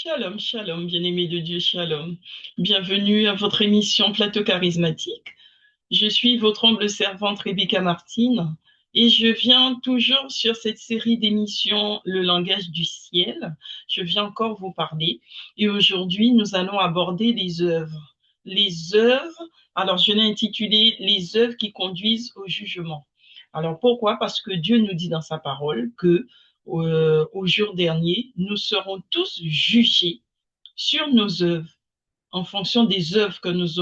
Shalom, shalom, bien-aimé de Dieu, shalom. Bienvenue à votre émission Plateau charismatique. Je suis votre humble servante Rebecca Martine et je viens toujours sur cette série d'émissions Le langage du ciel. Je viens encore vous parler et aujourd'hui nous allons aborder les œuvres. Les œuvres, alors je l'ai intitulé Les œuvres qui conduisent au jugement. Alors pourquoi? Parce que Dieu nous dit dans sa parole que au jour dernier, nous serons tous jugés sur nos œuvres en fonction des œuvres que nous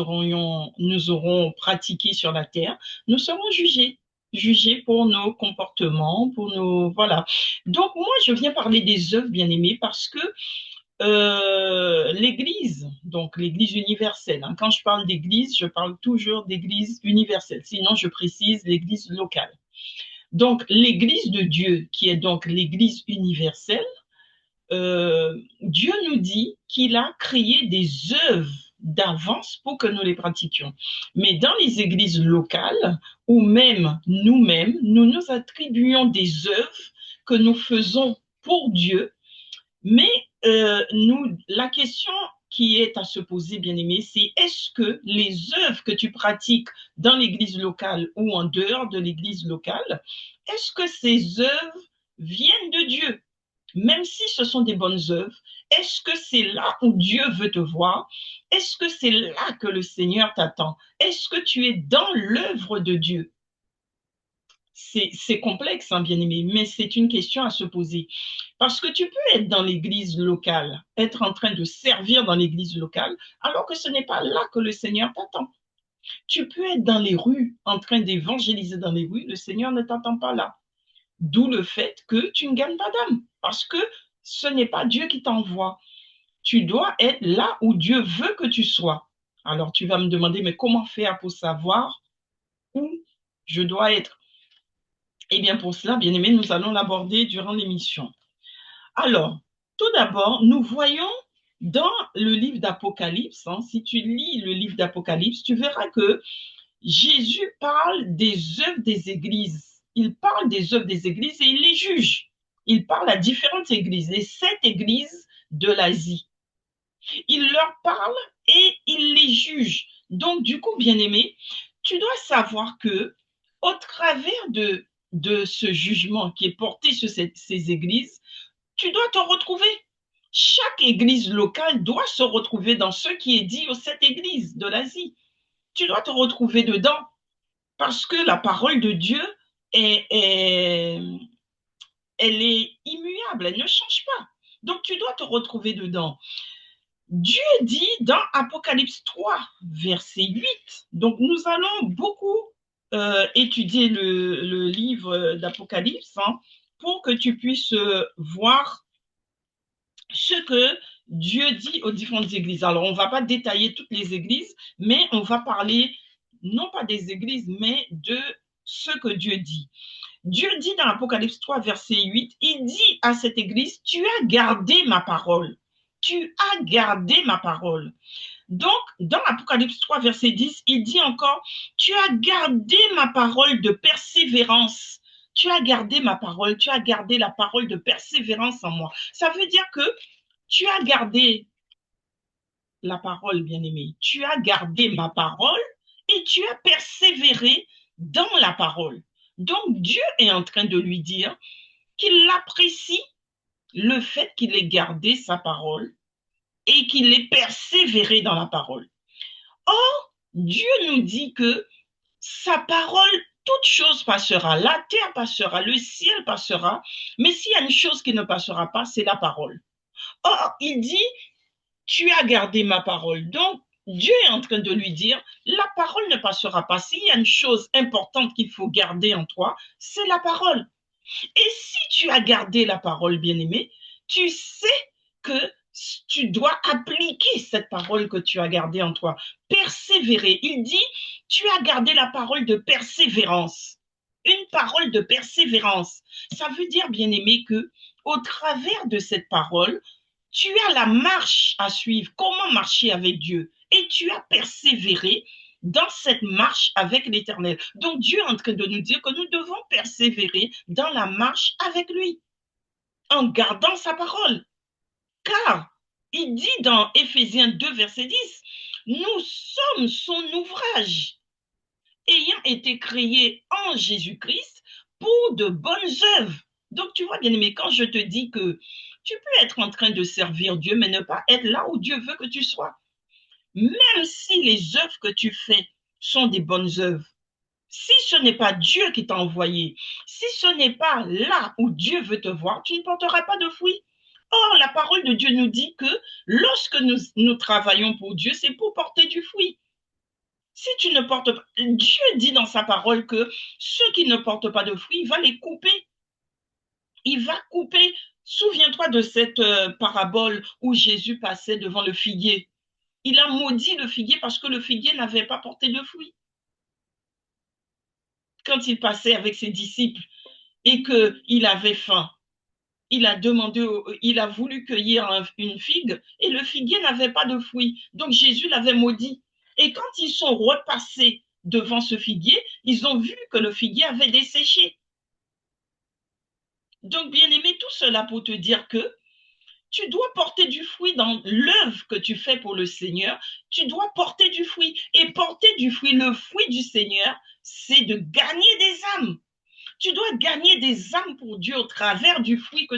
aurons pratiquées sur la terre, nous serons jugés pour nos comportements, pour nos, voilà. Donc, moi, je viens parler des œuvres, bien aimées, parce que l'Église, donc l'Église universelle, hein, quand je parle d'Église, je parle toujours d'Église universelle, sinon je précise l'Église locale. Donc, l'Église de Dieu, qui est donc l'Église universelle, Dieu nous dit qu'il a créé des œuvres d'avance pour que nous les pratiquions. Mais dans les églises locales, ou même nous-mêmes, nous nous attribuons des œuvres que nous faisons pour Dieu, mais la question qui est à se poser, bien aimé, c'est est-ce que les œuvres que tu pratiques dans l'église locale ou en dehors de l'église locale, est-ce que ces œuvres viennent de Dieu? Même si ce sont des bonnes œuvres, est-ce que c'est là où Dieu veut te voir? Est-ce que c'est là que le Seigneur t'attend? Est-ce que tu es dans l'œuvre de Dieu? C'est complexe, hein, bien aimé, mais c'est une question à se poser. Parce que tu peux être dans l'église locale, être en train de servir dans l'église locale, alors que ce n'est pas là que le Seigneur t'attend. Tu peux être dans les rues, en train d'évangéliser dans les rues, le Seigneur ne t'attend pas là. D'où le fait que tu ne gagnes pas d'âme, parce que ce n'est pas Dieu qui t'envoie. Tu dois être là où Dieu veut que tu sois. Alors tu vas me demander, mais comment faire pour savoir où je dois être? Eh bien, pour cela, bien aimé, nous allons l'aborder durant l'émission. Alors, tout d'abord, nous voyons dans le livre d'Apocalypse, hein, si tu lis le livre d'Apocalypse, tu verras que Jésus parle des œuvres des églises. Il parle des œuvres des églises et il les juge. Il parle à différentes églises, les 7 églises de l'Asie. Il leur parle et il les juge. Donc, du coup, bien-aimé, tu dois savoir que au travers de ce jugement qui est porté sur ces églises, tu dois te retrouver. Chaque église locale doit se retrouver dans ce qui est dit aux 7 églises de l'Asie. Tu dois te retrouver dedans parce que la parole de Dieu elle est immuable, elle ne change pas. Donc tu dois te retrouver dedans. Dieu dit dans Apocalypse 3, verset 8, donc nous allons beaucoup étudier le livre d'Apocalypse, hein, pour que tu puisses voir ce que Dieu dit aux différentes églises. Alors, on ne va pas détailler toutes les églises, mais on va parler non pas des églises, mais de ce que Dieu dit. Dieu dit dans Apocalypse 3, verset 8, il dit à cette église, tu as gardé ma parole. Tu as gardé ma parole. Donc, dans Apocalypse 3, verset 10, il dit encore, tu as gardé ma parole de persévérance. Tu as gardé ma parole, tu as gardé la parole de persévérance en moi. Ça veut dire que tu as gardé la parole, bien-aimé. Tu as gardé ma parole et tu as persévéré dans la parole. Donc, Dieu est en train de lui dire qu'il apprécie le fait qu'il ait gardé sa parole et qu'il ait persévéré dans la parole. Or, Dieu nous dit que sa parole, toute chose passera, la terre passera, le ciel passera, mais s'il y a une chose qui ne passera pas, c'est la parole. Or, il dit, tu as gardé ma parole. Donc, Dieu est en train de lui dire, la parole ne passera pas. S'il y a une chose importante qu'il faut garder en toi, c'est la parole. Et si tu as gardé la parole, bien-aimé, tu sais que tu dois appliquer cette parole que tu as gardée en toi. Persévérer. Il dit, tu as gardé la parole de persévérance. Une parole de persévérance. Ça veut dire, bien-aimé, que au travers de cette parole, tu as la marche à suivre. Comment marcher avec Dieu? Et tu as persévéré dans cette marche avec l'Éternel. Donc Dieu est en train de nous dire que nous devons persévérer dans la marche avec lui, en gardant sa parole. Car Il dit dans Éphésiens 2, verset 10, nous sommes son ouvrage, ayant été créés en Jésus-Christ pour de bonnes œuvres. Donc, tu vois, bien-aimé, quand je te dis que tu peux être en train de servir Dieu, mais ne pas être là où Dieu veut que tu sois. Même si les œuvres que tu fais sont des bonnes œuvres, si ce n'est pas Dieu qui t'a envoyé, si ce n'est pas là où Dieu veut te voir, tu ne porteras pas de fruits. Or, la parole de Dieu nous dit que lorsque nous travaillons pour Dieu, c'est pour porter du fruit. Si tu ne portes pas, Dieu dit dans sa parole que ceux qui ne portent pas de fruits, il va les couper. Il va couper. Souviens-toi de cette parabole où Jésus passait devant le figuier. Il a maudit le figuier parce que le figuier n'avait pas porté de fruits. Quand il passait avec ses disciples et qu'il avait faim, il a voulu cueillir une figue et le figuier n'avait pas de fruits. Donc Jésus l'avait maudit. Et quand ils sont repassés devant ce figuier, ils ont vu que le figuier avait desséché. Donc, bien aimé, tout cela pour te dire que tu dois porter du fruit dans l'œuvre que tu fais pour le Seigneur. Tu dois porter du fruit. Et porter du fruit, le fruit du Seigneur, c'est de gagner des âmes. Tu dois gagner des âmes pour Dieu au travers du fruit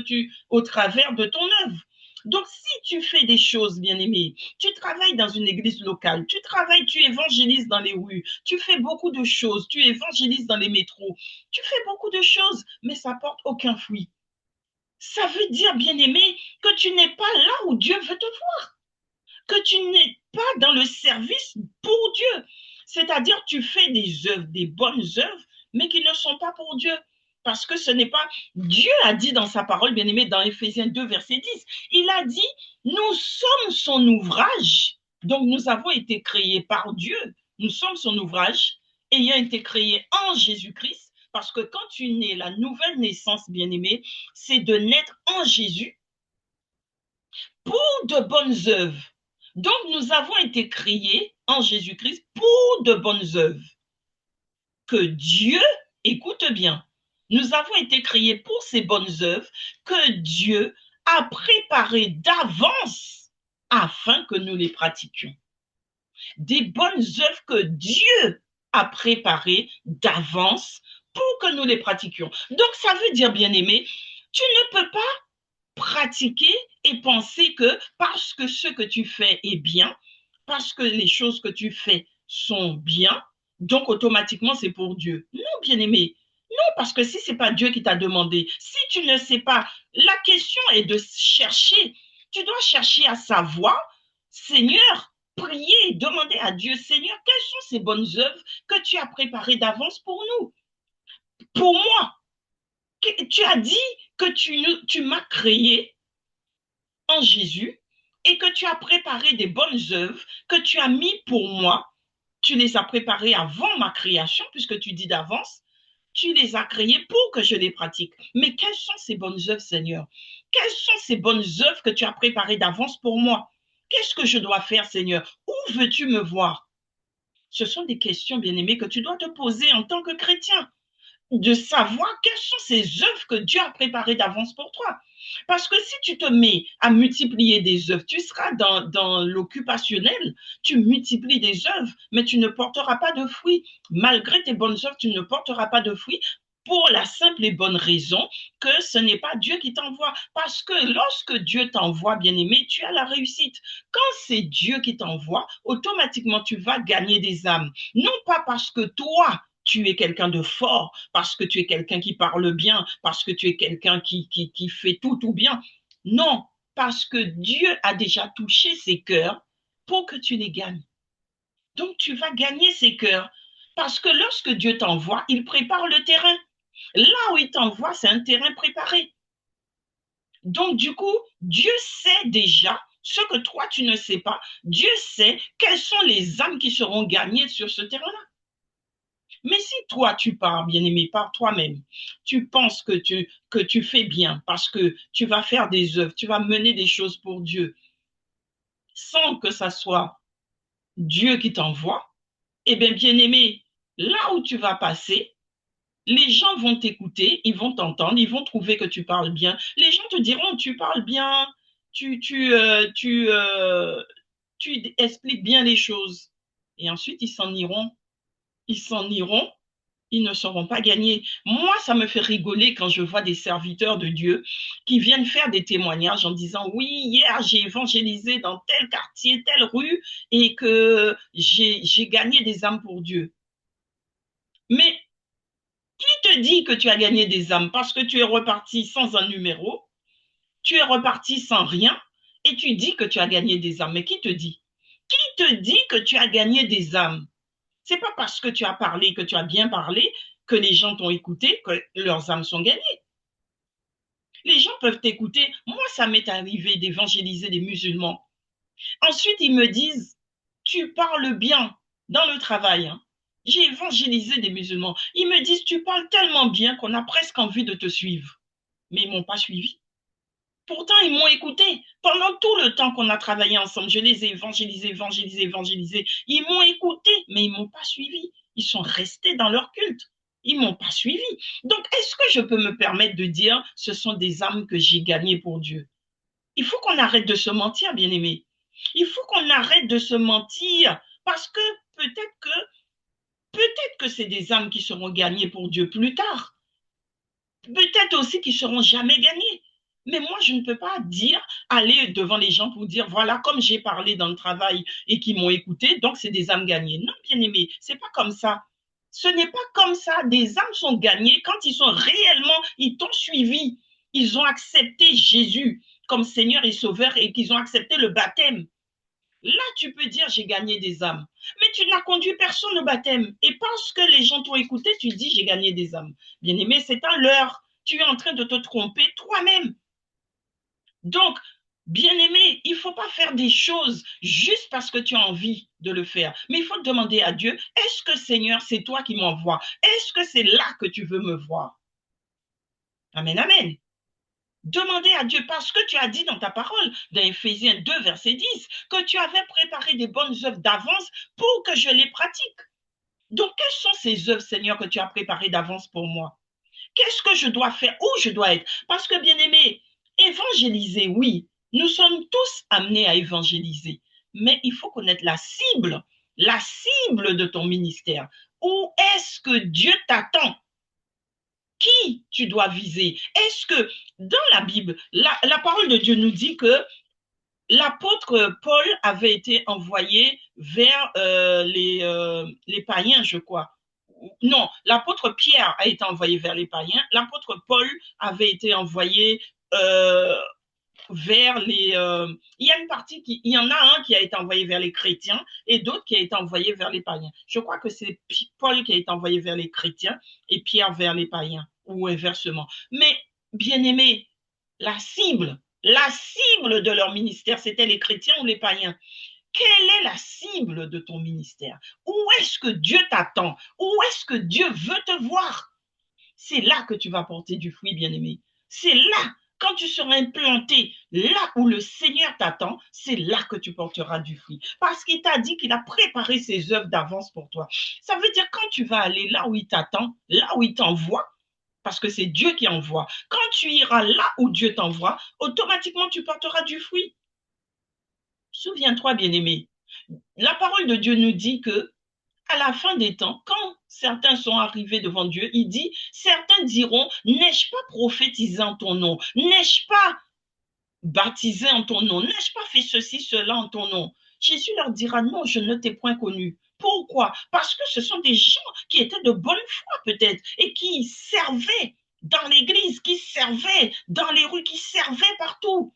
au travers de ton œuvre. Donc, si tu fais des choses, bien-aimé, tu travailles dans une église locale, tu évangélises dans les rues, tu fais beaucoup de choses, tu évangélises dans les métros, tu fais beaucoup de choses, mais ça porte aucun fruit. Ça veut dire, bien-aimé, que tu n'es pas là où Dieu veut te voir, que tu n'es pas dans le service pour Dieu. C'est-à-dire, tu fais des œuvres, des bonnes œuvres, mais qui ne sont pas pour Dieu. Parce que ce n'est pas... Dieu a dit dans sa parole, bien-aimé, dans Éphésiens 2, verset 10, il a dit, nous sommes son ouvrage. Donc, nous avons été créés par Dieu. Nous sommes son ouvrage, ayant été créés en Jésus-Christ. Parce que quand tu nais, la nouvelle naissance, bien-aimé, c'est de naître en Jésus pour de bonnes œuvres. Donc, nous avons été créés en Jésus-Christ pour de bonnes œuvres. Que Dieu, écoute bien, nous avons été créés pour ces bonnes œuvres que Dieu a préparées d'avance afin que nous les pratiquions. Des bonnes œuvres que Dieu a préparées d'avance pour que nous les pratiquions. Donc, ça veut dire, bien-aimé, tu ne peux pas pratiquer et penser que parce que ce que tu fais est bien, parce que les choses que tu fais sont bien, donc automatiquement c'est pour Dieu. Non, bien-aimé. Non, parce que si ce n'est pas Dieu qui t'a demandé, si tu ne sais pas, la question est de chercher. Tu dois chercher à savoir, Seigneur, prier, demander à Dieu, Seigneur, quelles sont ces bonnes œuvres que tu as préparées d'avance pour nous, pour moi. Tu as dit que tu m'as créé en Jésus et que tu as préparé des bonnes œuvres que tu as mis pour moi. Tu les as préparées avant ma création, puisque tu dis d'avance. Tu les as créées pour que je les pratique. Mais quelles sont ces bonnes œuvres, Seigneur? Quelles sont ces bonnes œuvres que tu as préparées d'avance pour moi? Qu'est-ce que je dois faire, Seigneur? Où veux-tu me voir? Ce sont des questions, bien-aimées, que tu dois te poser en tant que chrétien, de savoir quelles sont ces œuvres que Dieu a préparées d'avance pour toi. Parce que si tu te mets à multiplier des œuvres, tu seras dans l'occupationnel, tu multiplies des œuvres, mais tu ne porteras pas de fruits. Malgré tes bonnes œuvres, tu ne porteras pas de fruits pour la simple et bonne raison que ce n'est pas Dieu qui t'envoie. Parce que lorsque Dieu t'envoie, bien-aimé, tu as la réussite. Quand c'est Dieu qui t'envoie, automatiquement, tu vas gagner des âmes. Non pas parce que toi, tu es quelqu'un de fort, parce que tu es quelqu'un qui parle bien, parce que tu es quelqu'un qui fait tout bien. Non, parce que Dieu a déjà touché ces cœurs pour que tu les gagnes. Donc, tu vas gagner ces cœurs. Parce que lorsque Dieu t'envoie, il prépare le terrain. Là où il t'envoie, c'est un terrain préparé. Donc, du coup, Dieu sait déjà ce que toi, tu ne sais pas. Dieu sait quelles sont les âmes qui seront gagnées sur ce terrain-là. Mais si toi, tu pars, bien-aimé, par toi-même, tu penses que tu fais bien parce que tu vas faire des œuvres, tu vas mener des choses pour Dieu, sans que ça soit Dieu qui t'envoie, eh bien, bien-aimé, là où tu vas passer, les gens vont t'écouter, ils vont t'entendre, ils vont trouver que tu parles bien. Les gens te diront, tu parles bien, tu expliques bien les choses. Et ensuite, ils s'en iront. Ils s'en iront. Ils ne seront pas gagnés. Moi, ça me fait rigoler quand je vois des serviteurs de Dieu qui viennent faire des témoignages en disant, oui, hier, j'ai évangélisé dans tel quartier, telle rue, et que j'ai gagné des âmes pour Dieu. Mais qui te dit que tu as gagné des âmes? Parce que tu es reparti sans un numéro, tu es reparti sans rien, et tu dis que tu as gagné des âmes. Mais qui te dit? Qui te dit que tu as gagné des âmes? C'est pas parce que tu as parlé, que tu as bien parlé, que les gens t'ont écouté, que leurs âmes sont gagnées. Les gens peuvent t'écouter. Moi, ça m'est arrivé d'évangéliser des musulmans. Ensuite, ils me disent, tu parles bien dans le travail. Hein. J'ai évangélisé des musulmans. Ils me disent, tu parles tellement bien qu'on a presque envie de te suivre. Mais ils ne m'ont pas suivi. Pourtant, ils m'ont écouté. Pendant tout le temps qu'on a travaillé ensemble, je les ai évangélisés. Ils m'ont écouté, mais ils ne m'ont pas suivi. Ils sont restés dans leur culte. Ils ne m'ont pas suivi. Donc, est-ce que je peux me permettre de dire, ce sont des âmes que j'ai gagnées pour Dieu? Il faut qu'on arrête de se mentir, bien-aimés. Il faut qu'on arrête de se mentir parce que peut-être que c'est des âmes qui seront gagnées pour Dieu plus tard. Peut-être aussi qui seront jamais gagnées. Mais moi, je ne peux pas dire, aller devant les gens pour dire, voilà, comme j'ai parlé dans le travail et qui m'ont écouté, donc c'est des âmes gagnées. Non, bien-aimé, c'est pas comme ça. Ce n'est pas comme ça. Des âmes sont gagnées quand ils sont réellement, ils t'ont suivi. Ils ont accepté Jésus comme Seigneur et Sauveur et qu'ils ont accepté le baptême. Là, tu peux dire, j'ai gagné des âmes. Mais tu n'as conduit personne au baptême. Et parce que les gens t'ont écouté, tu dis, j'ai gagné des âmes. Bien-aimé, c'est un leurre. Tu es en train de te tromper toi-même. Donc, bien-aimé, il ne faut pas faire des choses juste parce que tu as envie de le faire. Mais il faut demander à Dieu, est-ce que Seigneur, c'est toi qui m'envoies? Est-ce que c'est là que tu veux me voir? Amen, amen. Demandez à Dieu parce que tu as dit dans ta parole, dans Éphésiens 2, verset 10, que tu avais préparé des bonnes œuvres d'avance pour que je les pratique. Donc, quelles sont ces œuvres, Seigneur, que tu as préparées d'avance pour moi? Qu'est-ce que je dois faire? Où je dois être? Parce que, bien-aimé, évangéliser, oui, nous sommes tous amenés à évangéliser, mais il faut connaître la cible de ton ministère. Où est-ce que Dieu t'attend? Qui tu dois viser? Est-ce que dans la Bible, la parole de Dieu nous dit que l'apôtre Paul avait été envoyé vers les païens, je crois. Non, l'apôtre Pierre a été envoyé vers les païens. L'apôtre Paul avait été envoyé vers les. Il y a une partie il y en a un qui a été envoyé vers les chrétiens et d'autres qui a été envoyé vers les païens. Je crois que c'est Paul qui a été envoyé vers les chrétiens et Pierre vers les païens ou inversement. Mais bien aimé, la cible de leur ministère, c'était les chrétiens ou les païens. Quelle est la cible de ton ministère? Où est-ce que Dieu t'attend? Où est-ce que Dieu veut te voir? C'est là que tu vas porter du fruit, bien-aimé. C'est là, quand tu seras implanté, là où le Seigneur t'attend, c'est là que tu porteras du fruit. Parce qu'il t'a dit qu'il a préparé ses œuvres d'avance pour toi. Ça veut dire quand tu vas aller là où il t'attend, là où il t'envoie, parce que c'est Dieu qui envoie. Quand tu iras là où Dieu t'envoie, automatiquement tu porteras du fruit. Souviens-toi, bien-aimé, la parole de Dieu nous dit que à la fin des temps, quand certains sont arrivés devant Dieu, il dit, certains diront, n'ai-je pas prophétisé en ton nom? N'ai-je pas baptisé en ton nom? N'ai-je pas fait ceci, cela en ton nom? Jésus leur dira, non, je ne t'ai point connu. Pourquoi? Parce que ce sont des gens qui étaient de bonne foi peut-être et qui servaient dans l'église, qui servaient dans les rues, qui servaient partout,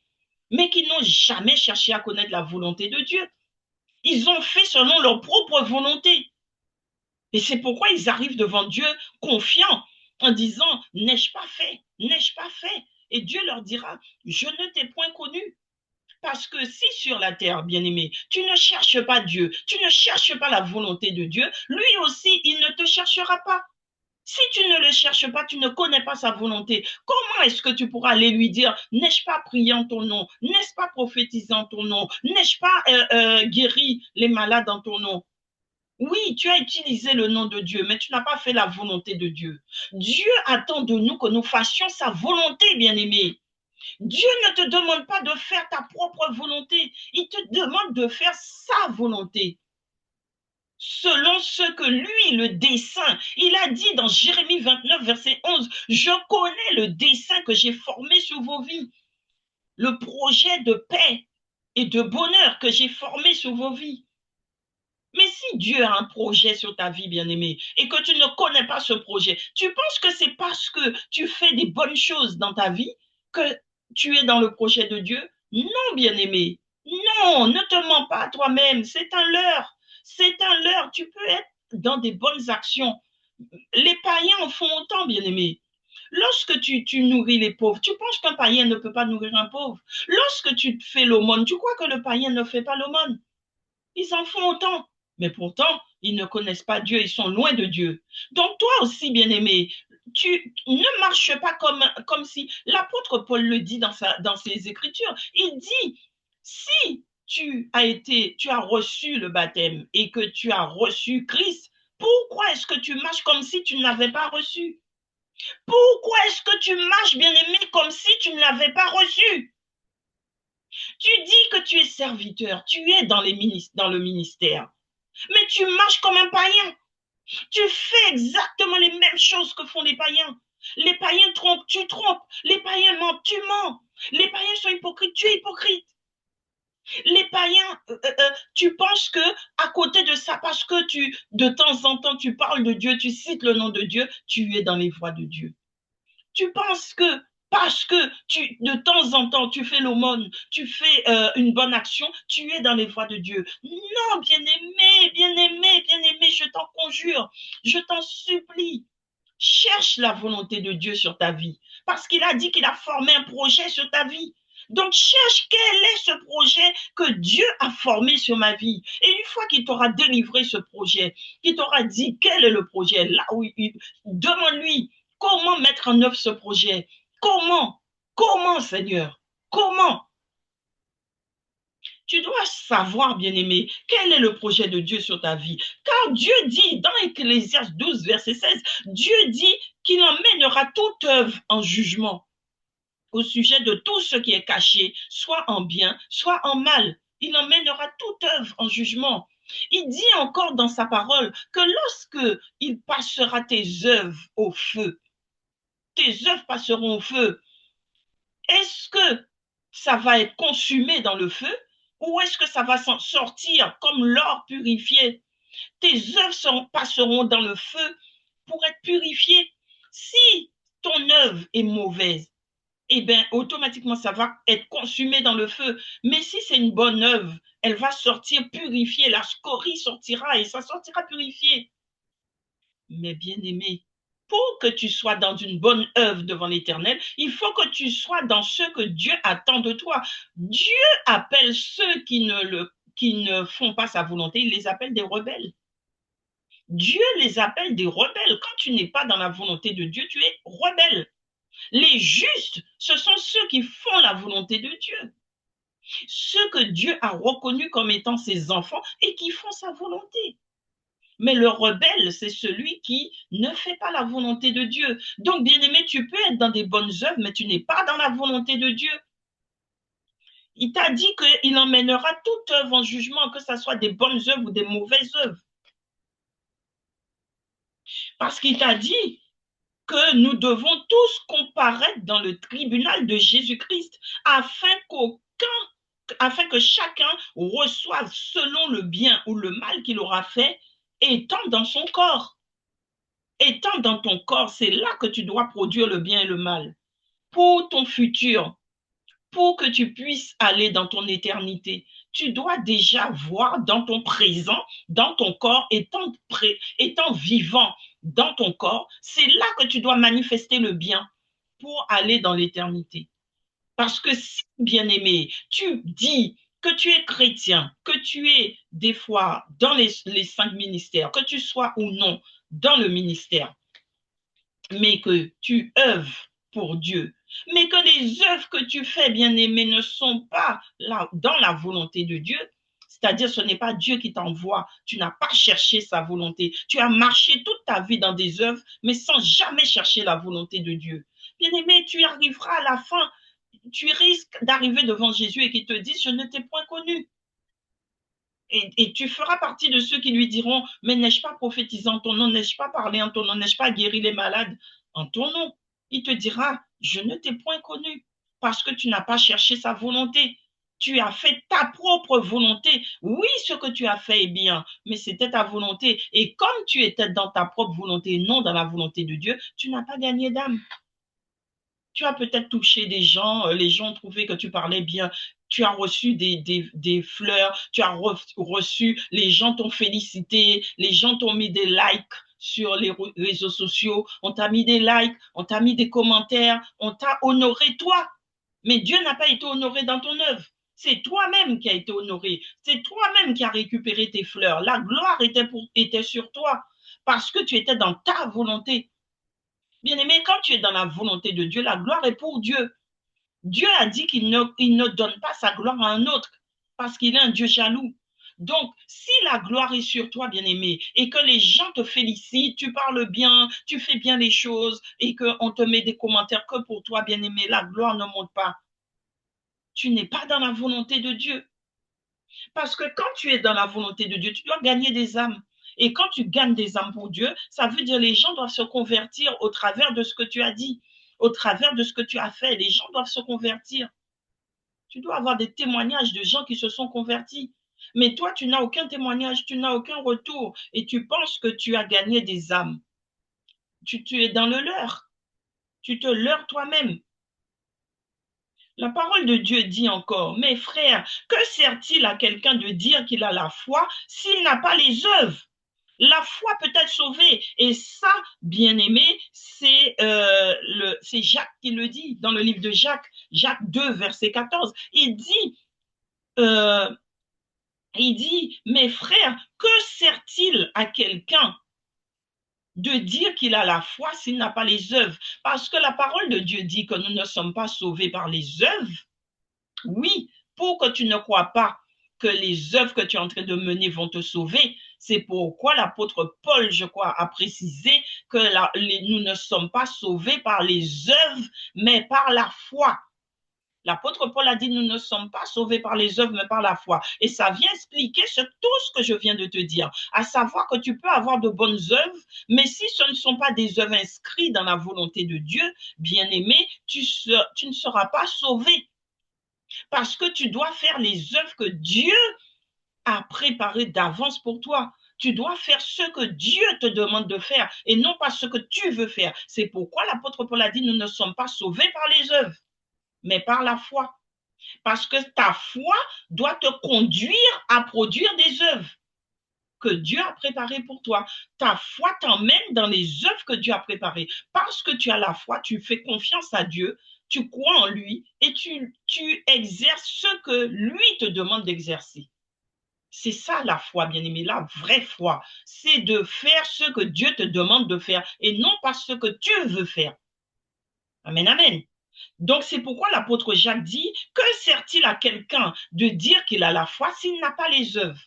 mais qui n'ont jamais cherché à connaître la volonté de Dieu. Ils ont fait selon leur propre volonté. Et c'est pourquoi ils arrivent devant Dieu confiants en disant, n'ai-je pas fait? N'ai-je pas fait? Et Dieu leur dira, je ne t'ai point connu. Parce que si sur la terre, bien-aimé, tu ne cherches pas Dieu, tu ne cherches pas la volonté de Dieu, lui aussi, il ne te cherchera pas. Si tu ne le cherches pas, tu ne connais pas sa volonté. Comment est-ce que tu pourras aller lui dire, n'ai-je pas prié en ton nom? N'est-ce pas prophétisé en ton nom? N'ai-je pas guéri les malades en ton nom? Oui, tu as utilisé le nom de Dieu, mais tu n'as pas fait la volonté de Dieu. Dieu attend de nous que nous fassions sa volonté, bien-aimé. Dieu ne te demande pas de faire ta propre volonté. Il te demande de faire sa volonté. Selon ce que lui, le dessein, il a dit dans Jérémie 29, verset 11, je connais le dessein que j'ai formé sur vos vies, le projet de paix et de bonheur que j'ai formé sur vos vies. Mais si Dieu a un projet sur ta vie, bien-aimé, et que tu ne connais pas ce projet, tu penses que c'est parce que tu fais des bonnes choses dans ta vie que tu es dans le projet de Dieu? Non, bien-aimé. Non, ne te mens pas à toi-même. C'est un leurre. C'est un leurre. Tu peux être dans des bonnes actions. Les païens en font autant, bien-aimé. Lorsque tu nourris les pauvres, tu penses qu'un païen ne peut pas nourrir un pauvre? Lorsque tu fais l'aumône, tu crois que le païen ne fait pas l'aumône? Ils en font autant. Mais pourtant, ils ne connaissent pas Dieu, ils sont loin de Dieu. Donc toi aussi, bien-aimé, tu ne marches pas comme si l'apôtre Paul le dit dans ses écritures. Il dit, si tu as reçu le baptême et que tu as reçu Christ, pourquoi est-ce que tu marches comme si tu ne l'avais pas reçu? Pourquoi est-ce que tu marches, bien-aimé, comme si tu ne l'avais pas reçu? Tu dis que tu es serviteur, tu es dans le ministère, mais tu marches comme un païen. Tu fais exactement les mêmes choses que font les païens. Les païens trompent, tu trompes. Les païens mentent, tu mens. Les païens sont hypocrites, tu es hypocrite. Les païens, tu penses que à côté de ça, parce que de temps en temps, tu parles de Dieu, tu cites le nom de Dieu, tu es dans les voies de Dieu. Tu penses que parce que de temps en temps, tu fais l'aumône, tu fais une bonne action, tu es dans les voies de Dieu. Non, bien-aimé, bien-aimé, bien-aimé, je t'en conjure, je t'en supplie. Cherche la volonté de Dieu sur ta vie, parce qu'il a dit qu'il a formé un projet sur ta vie. Donc, cherche quel est ce projet que Dieu a formé sur ma vie. Et une fois qu'il t'aura délivré ce projet, qu'il t'aura dit quel est le projet, là où demande-lui comment mettre en œuvre ce projet. Comment? Comment, Seigneur? Comment? Tu dois savoir, bien-aimé, quel est le projet de Dieu sur ta vie. Car Dieu dit dans Ecclésiaste 12, verset 16, Dieu dit qu'il emmènera toute œuvre en jugement au sujet de tout ce qui est caché, soit en bien, soit en mal. Il emmènera toute œuvre en jugement. Il dit encore dans sa parole que lorsque il passera tes œuvres au feu, tes œuvres passeront au feu. Est-ce que ça va être consumé dans le feu ou est-ce que ça va s'en sortir comme l'or purifié? Tes œuvres passeront dans le feu pour être purifiées. Si ton œuvre est mauvaise, eh bien, automatiquement, ça va être consumé dans le feu. Mais si c'est une bonne œuvre, elle va sortir purifiée. La scorie sortira et ça sortira purifié. Mais bien aimé, pour que tu sois dans une bonne œuvre devant l'Éternel, il faut que tu sois dans ce que Dieu attend de toi. Dieu appelle ceux qui ne font pas sa volonté, il les appelle des rebelles. Dieu les appelle des rebelles. Quand tu n'es pas dans la volonté de Dieu, tu es rebelle. Les justes, ce sont ceux qui font la volonté de Dieu. Ceux que Dieu a reconnus comme étant ses enfants et qui font sa volonté. Mais le rebelle, c'est celui qui ne fait pas la volonté de Dieu. Donc, bien-aimé, tu peux être dans des bonnes œuvres, mais tu n'es pas dans la volonté de Dieu. Il t'a dit qu'il emmènera toute œuvre en jugement, que ce soit des bonnes œuvres ou des mauvaises œuvres. Parce qu'il t'a dit que nous devons tous comparaître dans le tribunal de Jésus-Christ afin que chacun reçoive selon le bien ou le mal qu'il aura fait, étant dans son corps. Étant dans ton corps, c'est là que tu dois produire le bien et le mal pour ton futur, pour que tu puisses aller dans ton éternité. Tu dois déjà voir dans ton présent, dans ton corps, étant vivant dans ton corps, c'est là que tu dois manifester le bien pour aller dans l'éternité. Parce que si, bien-aimé, tu dis que tu es chrétien, que tu es des fois dans les 5 ministères, que tu sois ou non dans le ministère, mais que tu œuvres pour Dieu, mais que les œuvres que tu fais, bien-aimé, ne sont pas là, dans la volonté de Dieu, c'est-à-dire ce n'est pas Dieu qui t'envoie, tu n'as pas cherché sa volonté, tu as marché toute ta vie dans des œuvres, mais sans jamais chercher la volonté de Dieu. Bien-aimé, tu arriveras à la fin, tu risques d'arriver devant Jésus et qu'il te dise, je ne t'ai point connu. Et tu feras partie de ceux qui lui diront, mais n'ai-je pas prophétisé en ton nom, n'ai-je pas parlé en ton nom, n'ai-je pas guéri les malades en ton nom? Il te dira, je ne t'ai point connu parce que tu n'as pas cherché sa volonté. Tu as fait ta propre volonté. Oui, ce que tu as fait est bien, mais c'était ta volonté. Et comme tu étais dans ta propre volonté et non dans la volonté de Dieu, tu n'as pas gagné d'âme. Tu as peut-être touché des gens, les gens ont trouvé que tu parlais bien, tu as reçu des fleurs, tu as reçu, les gens t'ont félicité, les gens t'ont mis des likes sur les réseaux sociaux, on t'a mis des likes, on t'a mis des commentaires, on t'a honoré toi. Mais Dieu n'a pas été honoré dans ton œuvre. C'est toi-même qui as été honoré. C'est toi-même qui as récupéré tes fleurs. La gloire était sur toi parce que tu étais dans ta volonté. Bien-aimé, quand tu es dans la volonté de Dieu, la gloire est pour Dieu. Dieu a dit qu'il ne donne pas sa gloire à un autre parce qu'il est un Dieu jaloux. Donc, si la gloire est sur toi, bien-aimé, et que les gens te félicitent, tu parles bien, tu fais bien les choses, et qu'on te met des commentaires que pour toi, bien-aimé, la gloire ne monte pas. Tu n'es pas dans la volonté de Dieu. Parce que quand tu es dans la volonté de Dieu, tu dois gagner des âmes. Et quand tu gagnes des âmes pour Dieu, ça veut dire que les gens doivent se convertir au travers de ce que tu as dit, au travers de ce que tu as fait. Les gens doivent se convertir. Tu dois avoir des témoignages de gens qui se sont convertis. Mais toi, tu n'as aucun témoignage, tu n'as aucun retour et tu penses que tu as gagné des âmes. Tu es dans le leurre. Tu te leurres toi-même. La parole de Dieu dit encore, mes frères, que sert-il à quelqu'un de dire qu'il a la foi s'il n'a pas les œuvres? La foi peut être sauvée. Et ça, bien aimé, c'est Jacques qui le dit dans le livre de Jacques, Jacques 2, verset 14. Euh, il dit, mes frères, que sert-il à quelqu'un de dire qu'il a la foi s'il n'a pas les œuvres? Parce que la parole de Dieu dit que nous ne sommes pas sauvés par les œuvres. Oui, pour que tu ne crois pas que les œuvres que tu es en train de mener vont te sauver. C'est pourquoi l'apôtre Paul, je crois, a précisé que nous ne sommes pas sauvés par les œuvres, mais par la foi. L'apôtre Paul a dit, nous ne sommes pas sauvés par les œuvres, mais par la foi. Et ça vient expliquer tout ce que je viens de te dire, à savoir que tu peux avoir de bonnes œuvres, mais si ce ne sont pas des œuvres inscrites dans la volonté de Dieu, bien aimé, tu ne seras pas sauvé. Parce que tu dois faire les œuvres que Dieu a préparées d'avance pour toi. Tu dois faire ce que Dieu te demande de faire et non pas ce que tu veux faire. C'est pourquoi l'apôtre Paul a dit, nous ne sommes pas sauvés par les œuvres, mais par la foi. Parce que ta foi doit te conduire à produire des œuvres que Dieu a préparées pour toi. Ta foi t'emmène dans les œuvres que Dieu a préparées. Parce que tu as la foi, tu fais confiance à Dieu, tu crois en lui et tu exerces ce que lui te demande d'exercer. C'est ça la foi, bien-aimé, la vraie foi. C'est de faire ce que Dieu te demande de faire et non pas ce que tu veux faire. Amen, amen. Donc, c'est pourquoi l'apôtre Jacques dit, que sert-il à quelqu'un de dire qu'il a la foi s'il n'a pas les œuvres?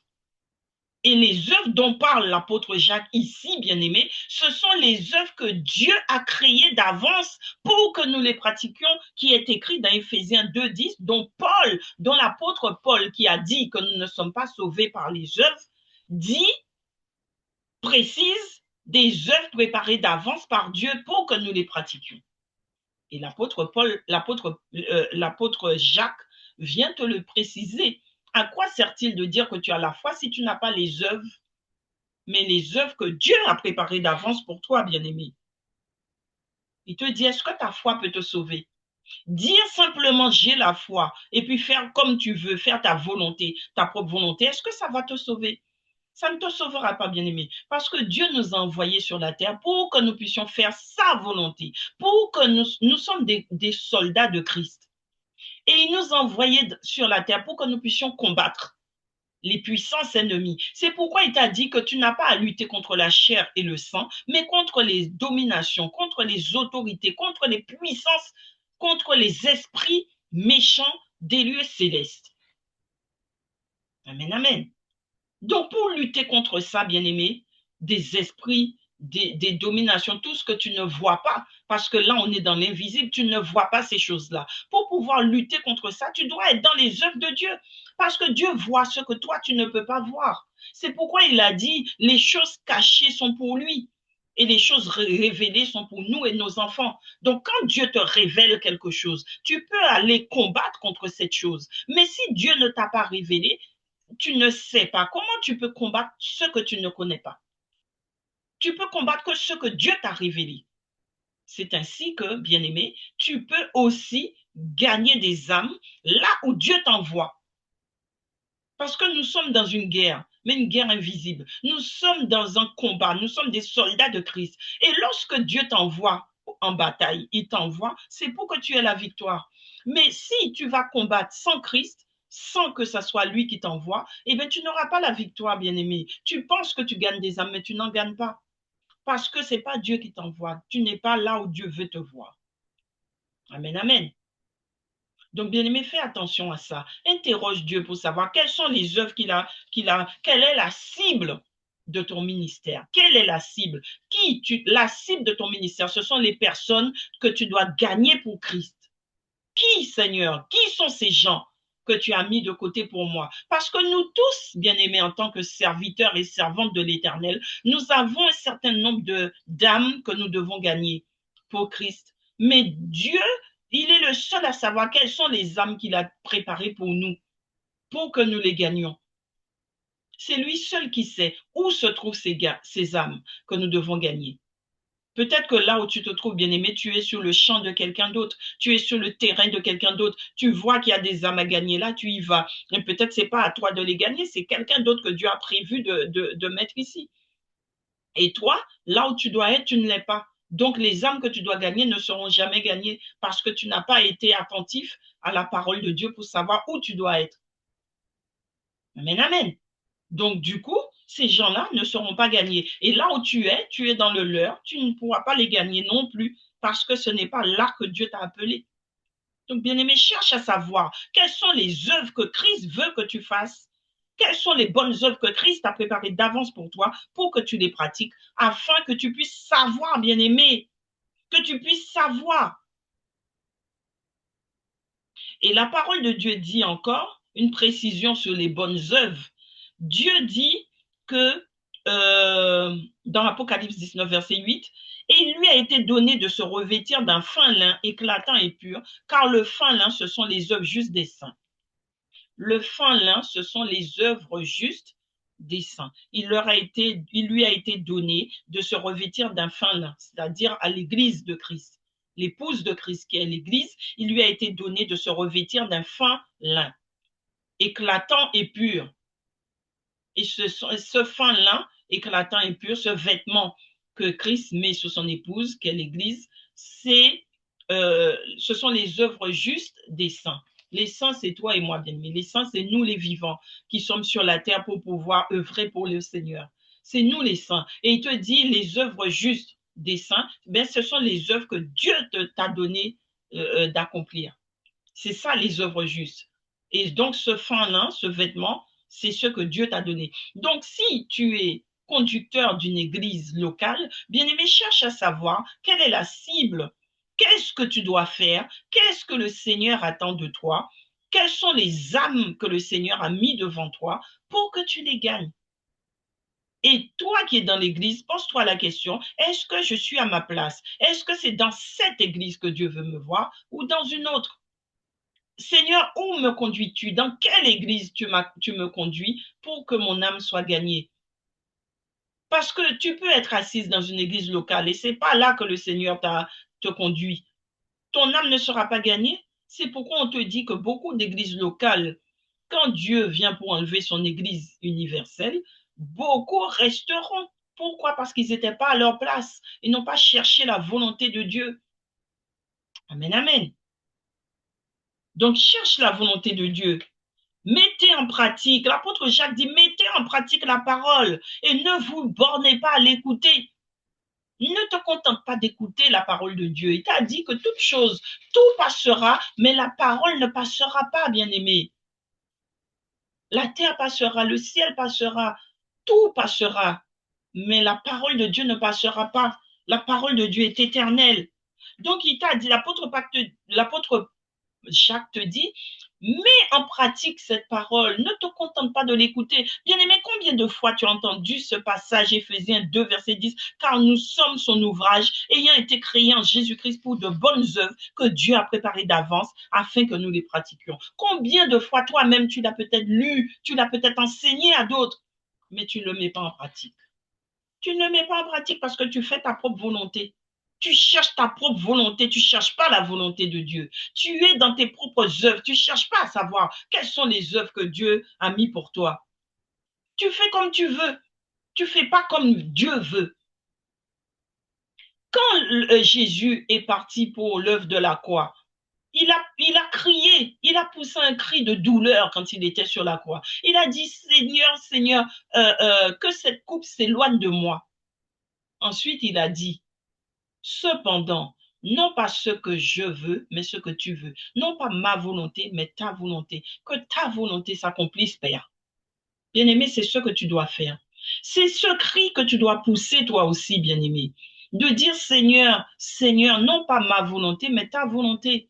Et les œuvres dont parle l'apôtre Jacques ici, bien-aimé, ce sont les œuvres que Dieu a créées d'avance pour que nous les pratiquions, qui est écrit dans Éphésiens 2,10, dont l'apôtre Paul, qui a dit que nous ne sommes pas sauvés par les œuvres, dit, précise, des œuvres préparées d'avance par Dieu pour que nous les pratiquions. Et l'apôtre Jacques vient te le préciser. À quoi sert-il de dire que tu as la foi si tu n'as pas les œuvres, mais les œuvres que Dieu a préparées d'avance pour toi, bien-aimé? Il te dit, est-ce que ta foi peut te sauver? Dire simplement j'ai la foi et puis faire comme tu veux, faire ta volonté, ta propre volonté, est-ce que ça va te sauver? Ça ne te sauvera pas, bien-aimé, parce que Dieu nous a envoyés sur la terre pour que nous puissions faire sa volonté, pour que nous sommes des soldats de Christ. Et il nous a envoyés sur la terre pour que nous puissions combattre les puissances ennemies. C'est pourquoi il t'a dit que tu n'as pas à lutter contre la chair et le sang, mais contre les dominations, contre les autorités, contre les puissances, contre les esprits méchants des lieux célestes. Amen, amen. Donc, pour lutter contre ça, bien-aimé, des esprits des dominations, tout ce que tu ne vois pas, parce que là, on est dans l'invisible, tu ne vois pas ces choses-là. Pour pouvoir lutter contre ça, tu dois être dans les œuvres de Dieu, parce que Dieu voit ce que toi, tu ne peux pas voir. C'est pourquoi il a dit, les choses cachées sont pour lui, et les choses révélées sont pour nous et nos enfants. Donc, quand Dieu te révèle quelque chose, tu peux aller combattre contre cette chose. Mais si Dieu ne t'a pas révélé, tu ne sais pas. Comment tu peux combattre ce que tu ne connais pas? Tu peux combattre que ce que Dieu t'a révélé. C'est ainsi que, bien-aimé, tu peux aussi gagner des âmes là où Dieu t'envoie. Parce que nous sommes dans une guerre, mais une guerre invisible. Nous sommes dans un combat, nous sommes des soldats de Christ. Et lorsque Dieu t'envoie en bataille, il t'envoie, c'est pour que tu aies la victoire. Mais si tu vas combattre sans Christ, sans que ce soit lui qui t'envoie, eh bien, tu n'auras pas la victoire, bien-aimé. Tu penses que tu gagnes des âmes, mais tu n'en gagnes pas. Parce que ce n'est pas Dieu qui t'envoie. Tu n'es pas là où Dieu veut te voir. Amen, amen. Donc, bien-aimé, fais attention à ça. Interroge Dieu pour savoir quelles sont les œuvres quelle est la cible de ton ministère. Quelle est la cible? La cible de ton ministère, ce sont les personnes que tu dois gagner pour Christ. Qui, Seigneur? Qui sont ces gens que tu as mis de côté pour moi? Parce que nous tous, bien-aimés, en tant que serviteurs et servantes de l'Éternel, nous avons un certain nombre d'âmes que nous devons gagner pour Christ. Mais Dieu, il est le seul à savoir quelles sont les âmes qu'il a préparées pour nous, pour que nous les gagnions. C'est lui seul qui sait où se trouvent ces âmes que nous devons gagner. Peut-être que là où tu te trouves, bien-aimé, tu es sur le champ de quelqu'un d'autre, tu es sur le terrain de quelqu'un d'autre, tu vois qu'il y a des âmes à gagner là, tu y vas. Et peut-être ce n'est pas à toi de les gagner, c'est quelqu'un d'autre que Dieu a prévu de mettre ici. Et toi, là où tu dois être, tu ne l'es pas. Donc les âmes que tu dois gagner ne seront jamais gagnées parce que tu n'as pas été attentif à la parole de Dieu pour savoir où tu dois être. Amen, amen. Donc, du coup, ces gens-là ne seront pas gagnés. Et là où tu es dans le leur, tu ne pourras pas les gagner non plus parce que ce n'est pas là que Dieu t'a appelé. Donc, bien-aimé, cherche à savoir quelles sont les œuvres que Christ veut que tu fasses. Quelles sont les bonnes œuvres que Christ a préparées d'avance pour toi pour que tu les pratiques afin que tu puisses savoir, bien-aimé, que tu puisses savoir. Et la parole de Dieu dit encore une précision sur les bonnes œuvres. Dieu dit que dans l'Apocalypse 19, verset 8, et il lui a été donné de se revêtir d'un fin lin éclatant et pur, car le fin lin, ce sont les œuvres justes des saints. Le fin lin, ce sont les œuvres justes des saints. Il lui a été donné de se revêtir d'un fin lin, c'est-à-dire à l'église de Christ. L'épouse de Christ qui est l'église, il lui a été donné de se revêtir d'un fin lin, éclatant et pur. Et ce fin lin, éclatant et pur, ce vêtement que Christ met sur son épouse, qui est l'église, ce sont les œuvres justes des saints. Les saints, c'est toi et moi, bien-aimés. Les saints, c'est nous les vivants qui sommes sur la terre pour pouvoir œuvrer pour le Seigneur. C'est nous les saints. Et il te dit, les œuvres justes des saints, ben, ce sont les œuvres que Dieu t'a donné d'accomplir. C'est ça, les œuvres justes. Et donc, ce fin-là, ce vêtement, c'est ce que Dieu t'a donné. Donc, si tu es conducteur d'une église locale, bien-aimé, cherche à savoir quelle est la cible, qu'est-ce que tu dois faire, qu'est-ce que le Seigneur attend de toi, quelles sont les âmes que le Seigneur a mis devant toi pour que tu les gagnes. Et toi qui es dans l'église, pose-toi la question, est-ce que je suis à ma place? Est-ce que c'est dans cette église que Dieu veut me voir ou dans une autre? Seigneur, où me conduis-tu? Dans quelle église tu me conduis pour que mon âme soit gagnée? Parce que tu peux être assise dans une église locale et ce n'est pas là que le Seigneur te conduit. Ton âme ne sera pas gagnée. C'est pourquoi on te dit que beaucoup d'églises locales, quand Dieu vient pour enlever son église universelle, beaucoup resteront. Pourquoi? Parce qu'ils n'étaient pas à leur place. Ils n'ont pas cherché la volonté de Dieu. Amen, amen. Donc, cherche la volonté de Dieu. Mettez en pratique, l'apôtre Jacques dit, mettez en pratique la parole et ne vous bornez pas à l'écouter. Ne te contente pas d'écouter la parole de Dieu. Il t'a dit que toute chose, tout passera, mais la parole ne passera pas, bien-aimé. La terre passera, le ciel passera, tout passera, mais la parole de Dieu ne passera pas. La parole de Dieu est éternelle. Donc, il t'a dit, l'apôtre Jacques te dit, mets en pratique cette parole, ne te contente pas de l'écouter. Bien-aimé, combien de fois tu as entendu ce passage, Éphésiens 2, verset 10, car nous sommes son ouvrage, ayant été créés en Jésus-Christ pour de bonnes œuvres que Dieu a préparées d'avance afin que nous les pratiquions. Combien de fois toi-même tu l'as peut-être lu, tu l'as peut-être enseigné à d'autres, mais tu ne le mets pas en pratique. Tu ne le mets pas en pratique parce que tu fais ta propre volonté. Tu cherches ta propre volonté, tu ne cherches pas la volonté de Dieu. Tu es dans tes propres œuvres, tu ne cherches pas à savoir quelles sont les œuvres que Dieu a mis pour toi. Tu fais comme tu veux, tu ne fais pas comme Dieu veut. Quand Jésus est parti pour l'œuvre de la croix, il a crié, il a poussé un cri de douleur quand il était sur la croix. Il a dit, Seigneur, Seigneur, que cette coupe s'éloigne de moi. Ensuite, il a dit, cependant, non pas ce que je veux, mais ce que tu veux. Non pas ma volonté, mais ta volonté. Que ta volonté s'accomplisse, Père. Bien-aimé, c'est ce que tu dois faire. C'est ce cri que tu dois pousser toi aussi, bien-aimé. De dire, Seigneur, Seigneur, non pas ma volonté, mais ta volonté.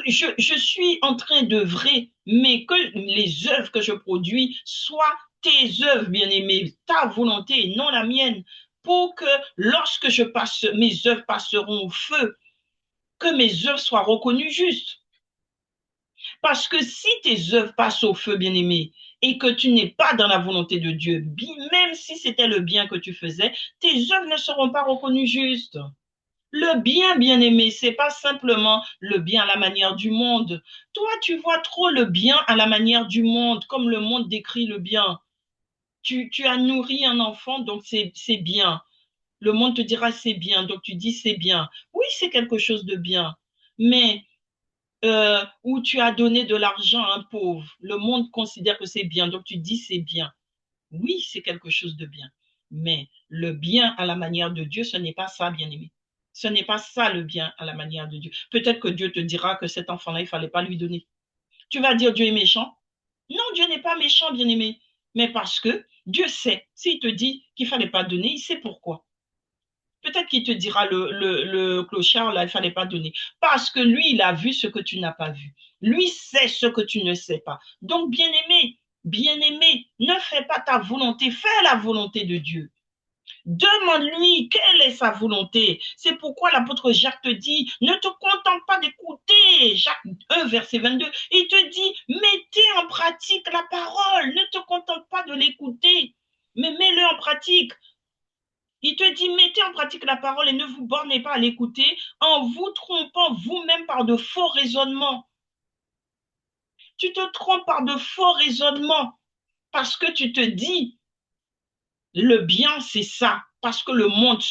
Je suis en train d'œuvrer, mais que les œuvres que je produis soient tes œuvres, bien-aimé, ta volonté et non la mienne, pour que lorsque je passe, mes œuvres passeront au feu, que mes œuvres soient reconnues justes. Parce que si tes œuvres passent au feu, bien-aimé, et que tu n'es pas dans la volonté de Dieu, même si c'était le bien que tu faisais, tes œuvres ne seront pas reconnues justes. Le bien, bien-aimé, c'est pas simplement le bien à la manière du monde. Toi, tu vois trop le bien à la manière du monde, comme le monde décrit le bien. Tu as nourri un enfant, donc c'est bien. Le monde te dira c'est bien, donc tu dis c'est bien. Oui, c'est quelque chose de bien. Mais où tu as donné de l'argent à un pauvre, le monde considère que c'est bien, donc tu dis c'est bien. Oui, c'est quelque chose de bien. Mais le bien à la manière de Dieu, ce n'est pas ça, bien-aimé. Ce n'est pas ça le bien à la manière de Dieu. Peut-être que Dieu te dira que cet enfant-là, il ne fallait pas lui donner. Tu vas dire Dieu est méchant? Non, Dieu n'est pas méchant, bien-aimé. Mais parce que Dieu sait. S'il te dit qu'il ne fallait pas donner, il sait pourquoi. Peut-être qu'il te dira le clochard, là, il ne fallait pas donner. Parce que lui, il a vu ce que tu n'as pas vu. Lui sait ce que tu ne sais pas. Donc, bien-aimé, ne fais pas ta volonté, fais la volonté de Dieu. Demande-lui quelle est sa volonté. C'est pourquoi l'apôtre Jacques te dit, ne te contente pas d'écouter. Jacques 1, verset 22, il te dit, mettez en pratique la parole. Ne te contente pas de l'écouter, mais mets-le en pratique. Il te dit, mettez en pratique la parole et ne vous bornez pas à l'écouter en vous trompant vous-même par de faux raisonnements. Tu te trompes par de faux raisonnements parce que tu te dis, le bien, c'est ça. Parce que le monde,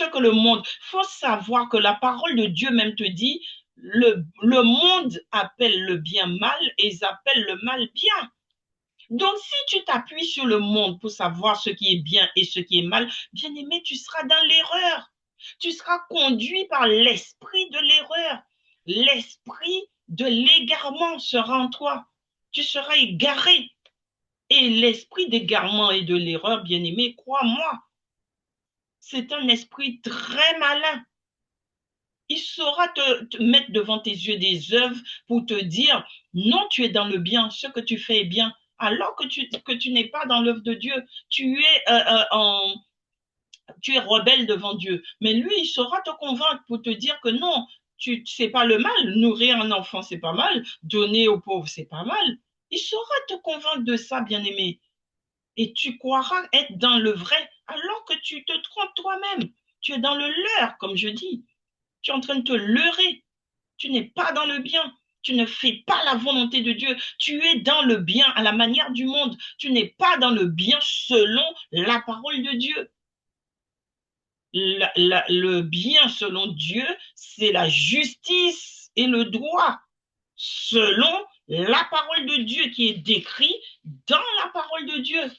faut savoir que la parole de Dieu même te dit, le monde appelle le bien mal et ils appellent le mal bien. Donc, si tu t'appuies sur le monde pour savoir ce qui est bien et ce qui est mal, bien aimé, tu seras dans l'erreur. Tu seras conduit par l'esprit de l'erreur. L'esprit de l'égarement sera en toi. Tu seras égaré. Et l'esprit d'égarement et de l'erreur, bien aimé, crois-moi, c'est un esprit très malin. Il saura te mettre devant tes yeux des œuvres pour te dire, non, tu es dans le bien, ce que tu fais est bien, alors que tu n'es pas dans l'œuvre de Dieu. Tu es rebelle devant Dieu. Mais lui, il saura te convaincre pour te dire que non, c'est pas le mal. Nourrir un enfant, c'est pas mal. Donner aux pauvres, c'est pas mal. Il saura te convaincre de ça, bien-aimé. Et tu croiras être dans le vrai alors que tu te trompes toi-même. Tu es dans le leurre, comme je dis. Tu es en train de te leurrer. Tu n'es pas dans le bien. Tu ne fais pas la volonté de Dieu. Tu es dans le bien à la manière du monde. Tu n'es pas dans le bien selon la parole de Dieu. Le bien selon Dieu, c'est la justice et le droit selon la parole de Dieu qui est décrit dans la parole de Dieu.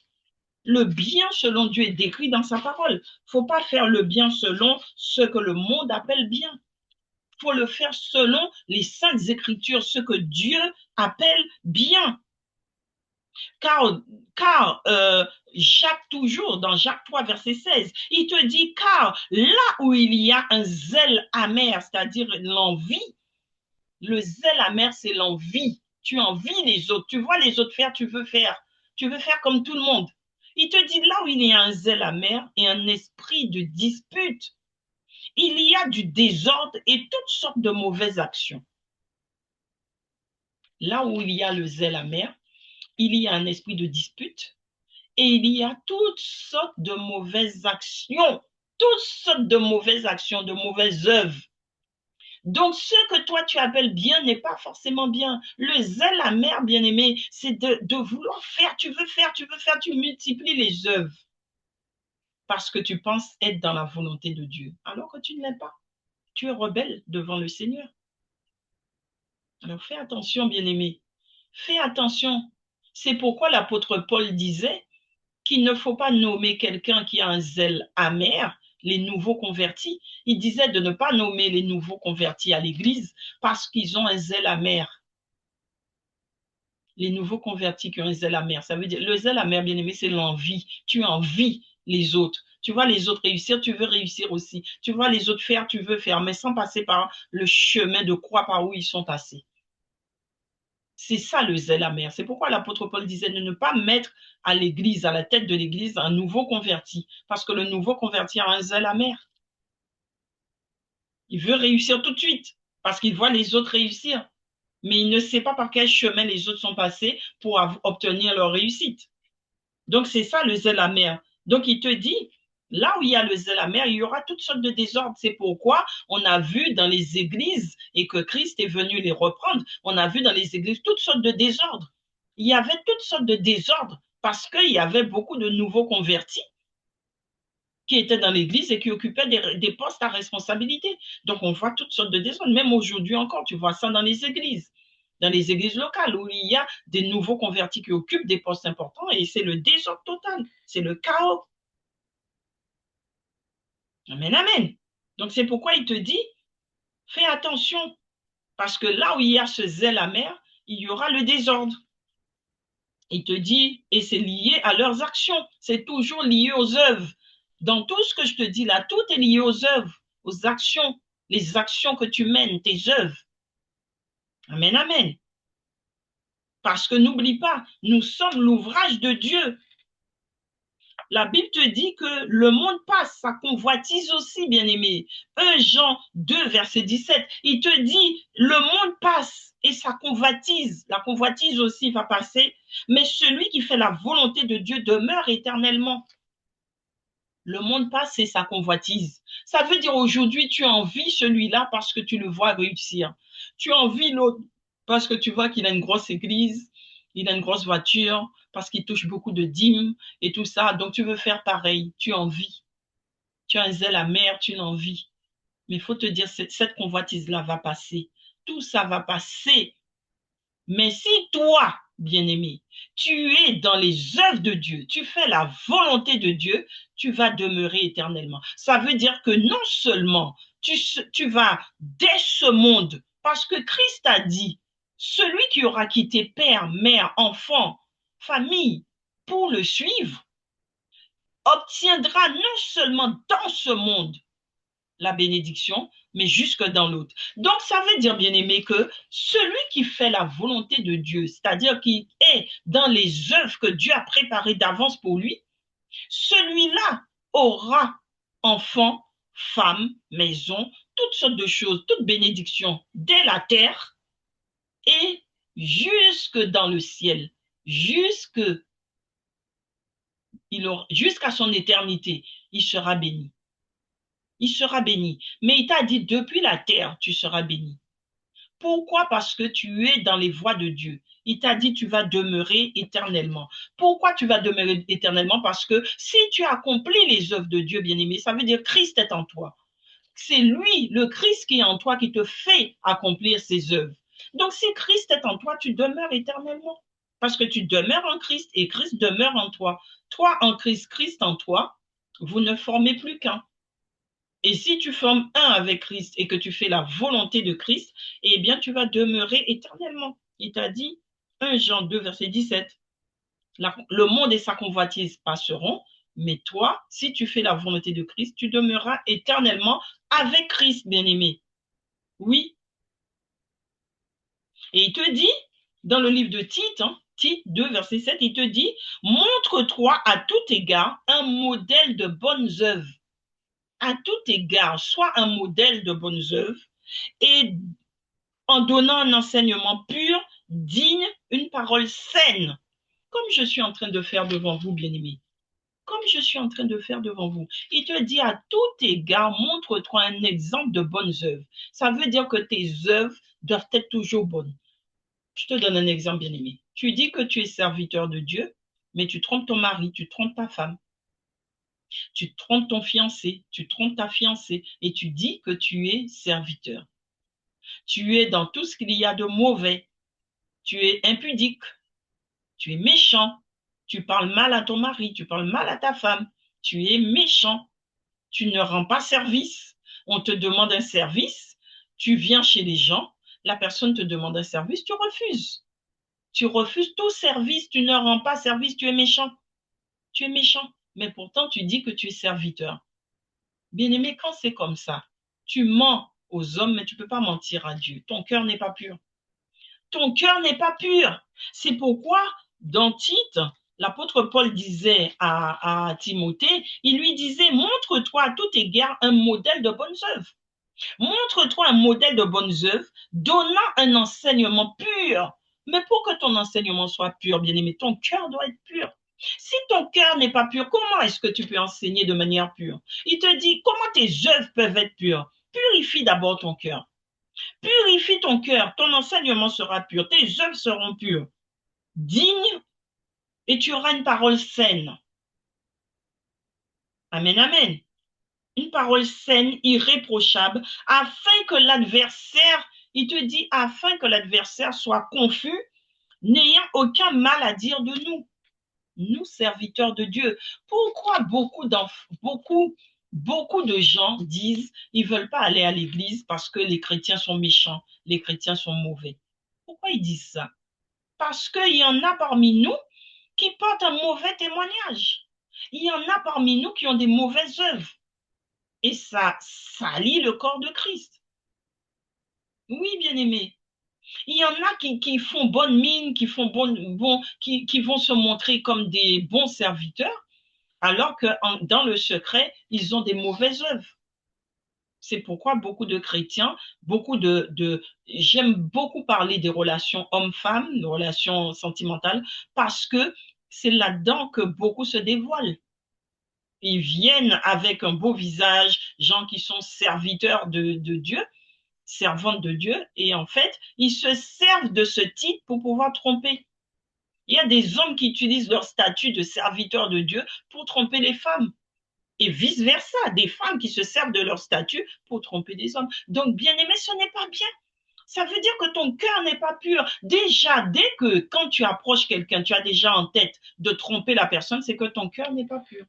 Le bien selon Dieu est décrit dans sa parole. Il ne faut pas faire le bien selon ce que le monde appelle bien. Il faut le faire selon les saintes écritures, ce que Dieu appelle bien. Car Jacques, toujours dans Jacques 3, verset 16, il te dit, car là où il y a un zèle amer, c'est-à-dire l'envie, le zèle amer, c'est l'envie. Tu envies les autres, tu vois les autres faire, tu veux faire. Tu veux faire comme tout le monde. Il te dit, là où il y a un zèle amer et un esprit de dispute, il y a du désordre et toutes sortes de mauvaises actions. Là où il y a le zèle amer, il y a un esprit de dispute et il y a toutes sortes de mauvaises actions, de mauvaises œuvres. Donc, ce que toi tu appelles bien n'est pas forcément bien. Le zèle amer, bien aimé, c'est de vouloir faire, tu multiplies les œuvres parce que tu penses être dans la volonté de Dieu, alors que tu ne l'es pas. Tu es rebelle devant le Seigneur. Alors, fais attention, bien aimé. Fais attention. C'est pourquoi l'apôtre Paul disait qu'il ne faut pas nommer quelqu'un qui a un zèle amer, les nouveaux convertis. Il disait de ne pas nommer les nouveaux convertis à l'église parce qu'ils ont un zèle amer. Les nouveaux convertis qui ont un zèle amer, ça veut dire, le zèle amer, bien aimé, c'est l'envie. Tu envies les autres. Tu vois les autres réussir, tu veux réussir aussi. Tu vois les autres faire, tu veux faire, mais sans passer par le chemin de croix par où ils sont passés. C'est ça le zèle amer. C'est pourquoi l'apôtre Paul disait de ne pas mettre à l'église, à la tête de l'église, un nouveau converti. Parce que le nouveau converti a un zèle amer. Il veut réussir tout de suite parce qu'il voit les autres réussir. Mais il ne sait pas par quel chemin les autres sont passés pour obtenir leur réussite. Donc, c'est ça le zèle amer. Donc, il te dit, là où il y a le zèle amer, il y aura toutes sortes de désordres. C'est pourquoi on a vu dans les églises, et que Christ est venu les reprendre, on a vu dans les églises toutes sortes de désordres. Il y avait toutes sortes de désordres parce qu'il y avait beaucoup de nouveaux convertis qui étaient dans l'église et qui occupaient des postes à responsabilité. Donc, on voit toutes sortes de désordres. Même aujourd'hui encore, tu vois ça dans les églises locales où il y a des nouveaux convertis qui occupent des postes importants et c'est le désordre total, c'est le chaos. Amen, amen. Donc, c'est pourquoi il te dit, fais attention, parce que là où il y a ce zèle amer, il y aura le désordre. Il te dit, et c'est lié à leurs actions, c'est toujours lié aux œuvres. Dans tout ce que je te dis là, tout est lié aux œuvres, aux actions, les actions que tu mènes, tes œuvres. Amen, amen. Parce que n'oublie pas, nous sommes l'ouvrage de Dieu. La Bible te dit que le monde passe, sa convoitise aussi, bien-aimé. 1 Jean 2, verset 17, il te dit, le monde passe et sa convoitise, la convoitise aussi va passer, mais celui qui fait la volonté de Dieu demeure éternellement. Le monde passe et sa convoitise. Ça veut dire aujourd'hui, tu envies celui-là parce que tu le vois réussir. Tu envies l'autre parce que tu vois qu'il a une grosse église, il a une grosse voiture, parce qu'il touche beaucoup de dîmes et tout ça. Donc, tu veux faire pareil. Tu envies. Tu as un zèle amer, tu l'envies. Mais il faut te dire, cette convoitise-là va passer. Tout ça va passer. Mais si toi, bien-aimé, tu es dans les œuvres de Dieu, tu fais la volonté de Dieu, tu vas demeurer éternellement. Ça veut dire que non seulement tu vas dès ce monde, parce que Christ a dit, celui qui aura quitté père, mère, enfant, famille, pour le suivre, obtiendra non seulement dans ce monde la bénédiction, mais jusque dans l'autre. Donc, ça veut dire, bien aimé, que celui qui fait la volonté de Dieu, c'est-à-dire qui est dans les œuvres que Dieu a préparées d'avance pour lui, celui-là aura enfant, femme, maison, toutes sortes de choses, toutes bénédictions dès la terre et jusque dans le ciel, jusqu'à son éternité, il sera béni. Il sera béni. Mais il t'a dit, depuis la terre, tu seras béni. Pourquoi? Parce que tu es dans les voies de Dieu. Il t'a dit, tu vas demeurer éternellement. Pourquoi tu vas demeurer éternellement? Parce que si tu accomplis les œuvres de Dieu, bien-aimé, ça veut dire Christ est en toi. C'est lui, le Christ qui est en toi, qui te fait accomplir ses œuvres. Donc, si Christ est en toi, tu demeures éternellement. Parce que tu demeures en Christ et Christ demeure en toi. Toi en Christ, Christ en toi, vous ne formez plus qu'un. Et si tu formes un avec Christ et que tu fais la volonté de Christ, eh bien, tu vas demeurer éternellement. Il t'a dit, 1 Jean 2, verset 17. Le monde et sa convoitise passeront, mais toi, si tu fais la volonté de Christ, tu demeureras éternellement avec Christ, bien-aimé. Oui. Et il te dit, dans le livre de Tite, Tite 2, verset 7, il te dit, montre-toi à tout égard un modèle de bonnes œuvres. À tout égard, sois un modèle de bonnes œuvres et en donnant un enseignement pur, digne, une parole saine, comme je suis en train de faire devant vous, bien-aimés. Comme je suis en train de faire devant vous. Il te dit à tout égard, montre-toi un exemple de bonnes œuvres. Ça veut dire que tes œuvres doivent être toujours bonnes. Je te donne un exemple, bien-aimé. Tu dis que tu es serviteur de Dieu, mais tu trompes ton mari, tu trompes ta femme, tu trompes ton fiancé, tu trompes ta fiancée, et tu dis que tu es serviteur. Tu es dans tout ce qu'il y a de mauvais. Tu es impudique, tu es méchant, tu parles mal à ton mari, tu parles mal à ta femme, tu es méchant, tu ne rends pas service. On te demande un service, tu viens chez les gens, la personne te demande un service, tu refuses. Tu refuses tout service, tu ne rends pas service, tu es méchant. Tu es méchant, mais pourtant tu dis que tu es serviteur. Bien-aimé, quand c'est comme ça, tu mens aux hommes, mais tu ne peux pas mentir à Dieu. Ton cœur n'est pas pur. Ton cœur n'est pas pur. C'est pourquoi, dans Tite, l'apôtre Paul disait à Timothée, il lui disait, montre-toi à tout égard un modèle de bonnes œuvres. Montre-toi un modèle de bonnes œuvres, donnant un enseignement pur. Mais pour que ton enseignement soit pur, bien-aimé, ton cœur doit être pur. Si ton cœur n'est pas pur, comment est-ce que tu peux enseigner de manière pure? Il te dit, comment tes œuvres peuvent être pures? Purifie d'abord ton cœur. Purifie ton cœur, ton enseignement sera pur, tes œuvres seront pures, dignes, et tu auras une parole saine. Amen, amen. Une parole saine, irréprochable, afin que l'adversaire, il te dit, afin que l'adversaire soit confus, n'ayant aucun mal à dire de nous, nous serviteurs de Dieu. Pourquoi beaucoup de gens disent ils veulent pas aller à l'église parce que les chrétiens sont méchants, les chrétiens sont mauvais? Pourquoi ils disent ça? Parce qu'il y en a parmi nous qui portent un mauvais témoignage. Il y en a parmi nous qui ont des mauvaises œuvres. Et ça salit le corps de Christ. Oui, bien-aimé. Il y en a qui font bonne mine, qui vont se montrer comme des bons serviteurs, alors que dans le secret, ils ont des mauvaises œuvres. C'est pourquoi beaucoup de chrétiens, j'aime beaucoup parler des relations hommes-femmes, des relations sentimentales, parce que c'est là-dedans que beaucoup se dévoilent. Ils viennent avec un beau visage, gens qui sont serviteurs de Dieu, servantes de Dieu, et en fait, ils se servent de ce titre pour pouvoir tromper. Il y a des hommes qui utilisent leur statut de serviteur de Dieu pour tromper les femmes. Et vice-versa, des femmes qui se servent de leur statut pour tromper des hommes. Donc, bien-aimé, ce n'est pas bien. Ça veut dire que ton cœur n'est pas pur. Déjà, dès que quand tu approches quelqu'un, tu as déjà en tête de tromper la personne, c'est que ton cœur n'est pas pur.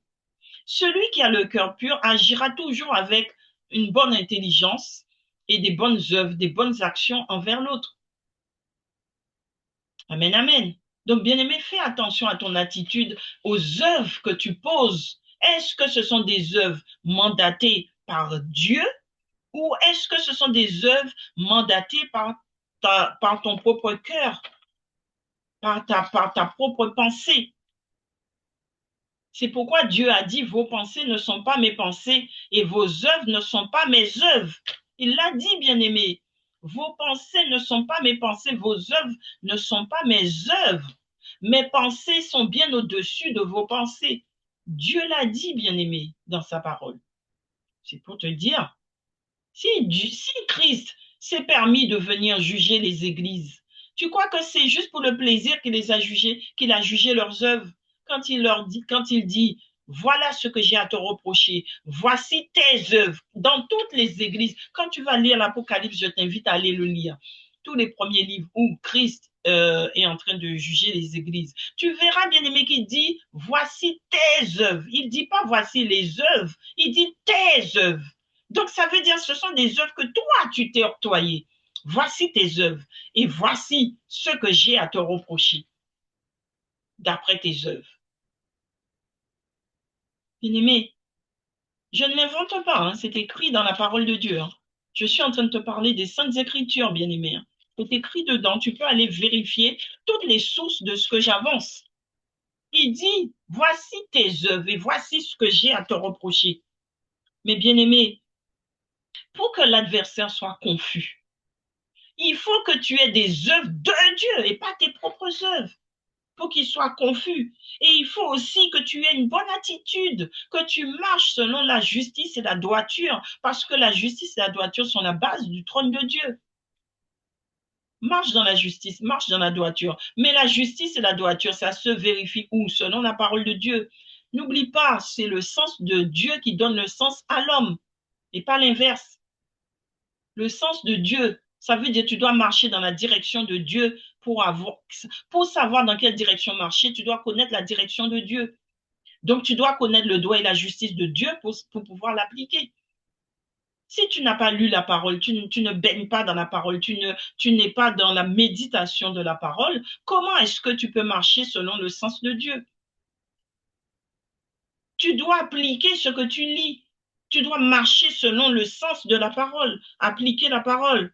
Celui qui a le cœur pur agira toujours avec une bonne intelligence et des bonnes œuvres, des bonnes actions envers l'autre. Amen, amen. Donc, bien-aimé, fais attention à ton attitude, aux œuvres que tu poses. Est-ce que ce sont des œuvres mandatées par Dieu ou est-ce que ce sont des œuvres mandatées par ton propre cœur, par ta propre pensée? C'est pourquoi Dieu a dit, vos pensées ne sont pas mes pensées et vos œuvres ne sont pas mes œuvres. Il l'a dit, bien-aimé. Vos pensées ne sont pas mes pensées, vos œuvres ne sont pas mes œuvres. Mes pensées sont bien au-dessus de vos pensées. Dieu l'a dit, bien-aimé, dans sa parole. C'est pour te dire, si Christ s'est permis de venir juger les églises, tu crois que c'est juste pour le plaisir qu'il les a jugés, qu'il a jugé leurs œuvres? Quand il dit, voilà ce que j'ai à te reprocher, voici tes œuvres, dans toutes les églises. Quand tu vas lire l'Apocalypse, je t'invite à aller le lire. Tous les premiers livres où Christ est en train de juger les églises. Tu verras, bien-aimé, qu'il dit, voici tes œuvres. Il ne dit pas voici les œuvres, il dit tes œuvres. Donc, ça veut dire ce sont des œuvres que toi, tu t'es octroyées. Voici tes œuvres et voici ce que j'ai à te reprocher. d'après tes œuvres. Bien-aimé, je ne l'invente pas, hein, c'est écrit dans la parole de Dieu. Hein. Je suis en train de te parler des Saintes Écritures, bien-aimé. Hein. C'est écrit dedans, tu peux aller vérifier toutes les sources de ce que j'avance. Il dit, voici tes œuvres et voici ce que j'ai à te reprocher. Mais bien-aimé, pour que l'adversaire soit confus, il faut que tu aies des œuvres de Dieu et pas tes propres œuvres pour qu'il soit confus. Et il faut aussi que tu aies une bonne attitude, que tu marches selon la justice et la droiture, parce que la justice et la droiture sont la base du trône de Dieu. Marche dans la justice, marche dans la droiture. Mais la justice et la droiture, ça se vérifie où? Selon la parole de Dieu. N'oublie pas, c'est le sens de Dieu qui donne le sens à l'homme et pas l'inverse. Le sens de Dieu, ça veut dire que tu dois marcher dans la direction de Dieu pour savoir dans quelle direction marcher, tu dois connaître la direction de Dieu. Donc, tu dois connaître le droit et la justice de Dieu pour pouvoir l'appliquer. Si tu n'as pas lu la parole, tu ne baignes pas dans la parole, tu n'es pas dans la méditation de la parole, comment est-ce que tu peux marcher selon le sens de Dieu? Tu dois appliquer ce que tu lis. Tu dois marcher selon le sens de la parole, appliquer la parole.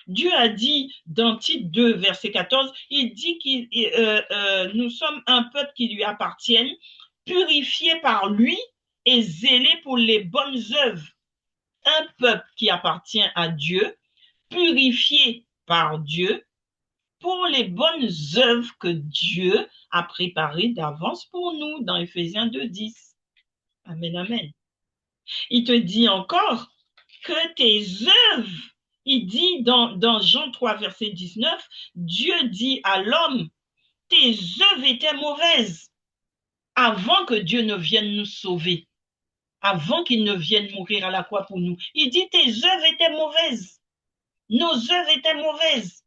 Dieu a dit dans Tite 2, verset 14, il dit que nous sommes un peuple qui lui appartient, purifié par lui et zélé pour les bonnes œuvres. Un peuple qui appartient à Dieu, purifié par Dieu pour les bonnes œuvres que Dieu a préparées d'avance pour nous dans Éphésiens 2, 10. Amen, amen. Il te dit encore que tes œuvres, il dit dans Jean 3, verset 19, Dieu dit à l'homme, tes œuvres étaient mauvaises avant que Dieu ne vienne nous sauver, avant qu'il ne vienne mourir à la croix pour nous. Il dit, tes œuvres étaient mauvaises. Nos œuvres étaient mauvaises.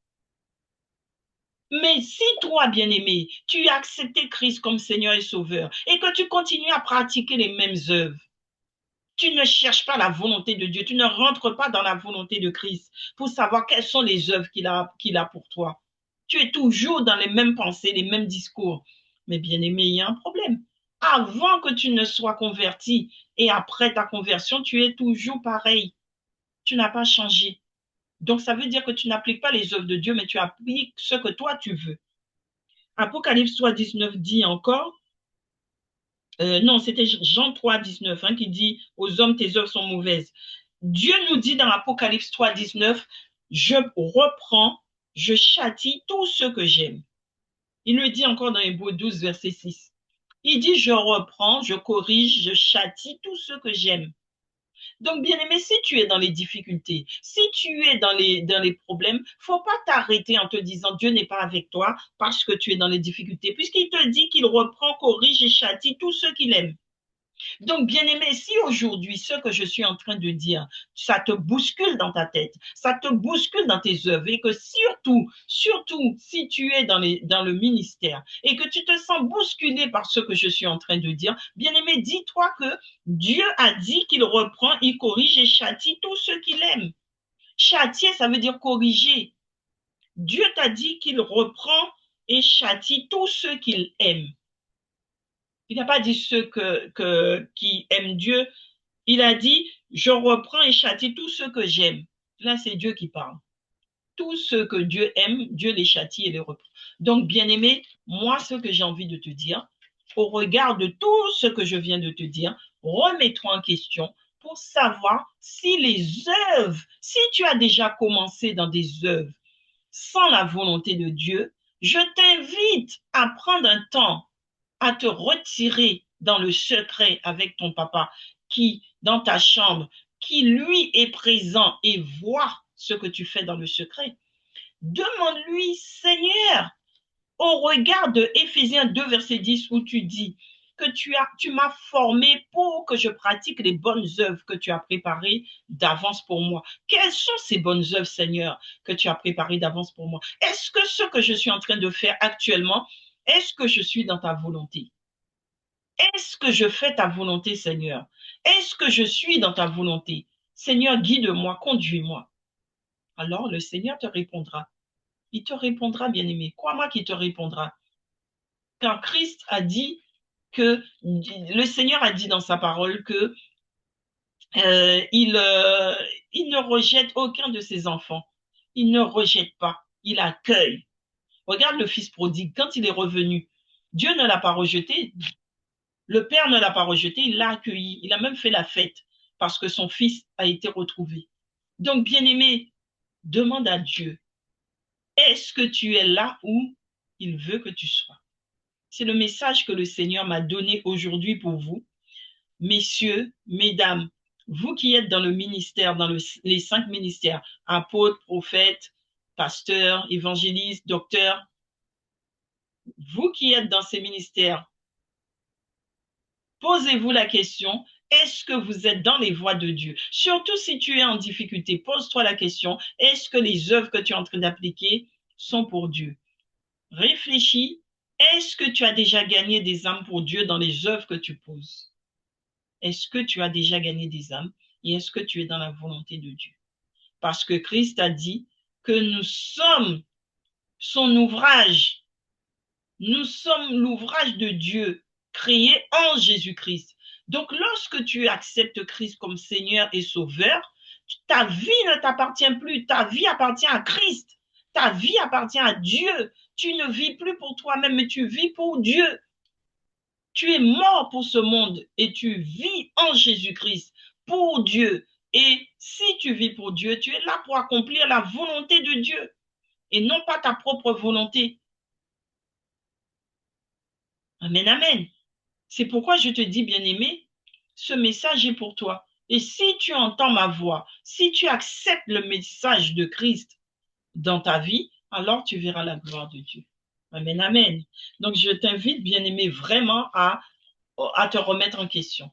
Mais si toi, bien-aimé, tu as accepté Christ comme Seigneur et Sauveur et que tu continues à pratiquer les mêmes œuvres, tu ne cherches pas la volonté de Dieu, tu ne rentres pas dans la volonté de Christ pour savoir quelles sont les œuvres qu'il a pour toi. Tu es toujours dans les mêmes pensées, les mêmes discours. Mais bien-aimé, il y a un problème. Avant que tu ne sois converti et après ta conversion, tu es toujours pareil. Tu n'as pas changé. Donc, ça veut dire que tu n'appliques pas les œuvres de Dieu, mais tu appliques ce que toi tu veux. Apocalypse 3, 19 dit encore, non, c'était Jean 3, 19 hein, qui dit aux hommes, tes œuvres sont mauvaises. Dieu nous dit dans Apocalypse 3, 19, je reprends, je châtie tous ceux que j'aime. Il le dit encore dans Hébreux 12, verset 6. Il dit, je reprends, je corrige, je châtie tous ceux que j'aime. Donc, bien aimé, si tu es dans les difficultés, si tu es dans les problèmes, faut pas t'arrêter en te disant Dieu n'est pas avec toi parce que tu es dans les difficultés, puisqu'il te dit qu'il reprend, corrige et châtie tous ceux qu'il aime. Donc, bien aimé, si aujourd'hui, ce que je suis en train de dire, ça te bouscule dans ta tête, ça te bouscule dans tes œuvres, et que surtout, si tu es dans le ministère et que tu te sens bousculé par ce que je suis en train de dire, bien aimé, dis-toi que Dieu a dit qu'il reprend, il corrige et châtie tous ceux qu'il aime. Châtier, ça veut dire corriger. Dieu t'a dit qu'il reprend et châtie tous ceux qu'il aime. Il n'a pas dit ceux qui aiment Dieu. Il a dit, je reprends et châtie tous ceux que j'aime. Là, c'est Dieu qui parle. Tous ceux que Dieu aime, Dieu les châtie et les reprend. Donc, bien-aimé, moi, ce que j'ai envie de te dire, au regard de tout ce que je viens de te dire, remets-toi en question pour savoir si les œuvres, si tu as déjà commencé dans des œuvres sans la volonté de Dieu, je t'invite à prendre un temps à te retirer dans le secret avec ton papa qui, dans ta chambre, qui lui est présent et voit ce que tu fais dans le secret. Demande-lui, Seigneur, au regard de Éphésiens 2, verset 10, où tu dis que tu m'as formé pour que je pratique les bonnes œuvres que tu as préparées d'avance pour moi. Quelles sont ces bonnes œuvres, Seigneur, que tu as préparées d'avance pour moi? Est-ce que ce que je suis en train de faire actuellement, est-ce que je suis dans ta volonté? Est-ce que je fais ta volonté, Seigneur? Est-ce que je suis dans ta volonté? Seigneur, guide-moi, conduis-moi. Alors le Seigneur te répondra. Il te répondra, bien-aimé. Crois-moi qu'il te répondra. car Christ a dit que, le Seigneur a dit dans sa parole que il ne rejette aucun de ses enfants. Il ne rejette pas, il accueille. Regarde le fils prodigue, quand il est revenu, Dieu ne l'a pas rejeté, le Père ne l'a pas rejeté, il l'a accueilli, il a même fait la fête parce que son fils a été retrouvé. Donc, bien-aimé, demande à Dieu, est-ce que tu es là où il veut que tu sois? C'est le message que le Seigneur m'a donné aujourd'hui pour vous. Messieurs, mesdames, vous qui êtes dans le ministère, dans les 5 ministères, apôtres, prophètes, pasteurs, évangélistes, docteurs, vous qui êtes dans ces ministères, posez-vous la question, est-ce que vous êtes dans les voies de Dieu? Surtout si tu es en difficulté, pose-toi la question, est-ce que les œuvres que tu es en train d'appliquer sont pour Dieu? Réfléchis, est-ce que tu as déjà gagné des âmes pour Dieu dans les œuvres que tu poses? Est-ce que tu as déjà gagné des âmes et est-ce que tu es dans la volonté de Dieu? Parce que Christ a dit que nous sommes son ouvrage. Nous sommes l'ouvrage de Dieu créé en Jésus-Christ. Donc, lorsque tu acceptes Christ comme Seigneur et Sauveur, ta vie ne t'appartient plus. Ta vie appartient à Christ. Ta vie appartient à Dieu. Tu ne vis plus pour toi-même, mais tu vis pour Dieu. Tu es mort pour ce monde et tu vis en Jésus-Christ pour Dieu. Et si tu vis pour Dieu, tu es là pour accomplir la volonté de Dieu et non pas ta propre volonté. Amen, amen. C'est pourquoi je te dis, bien-aimé, ce message est pour toi. Et si tu entends ma voix, si tu acceptes le message de Christ dans ta vie, alors tu verras la gloire de Dieu. Amen, amen. Donc, je t'invite, bien-aimé, vraiment à te remettre en question.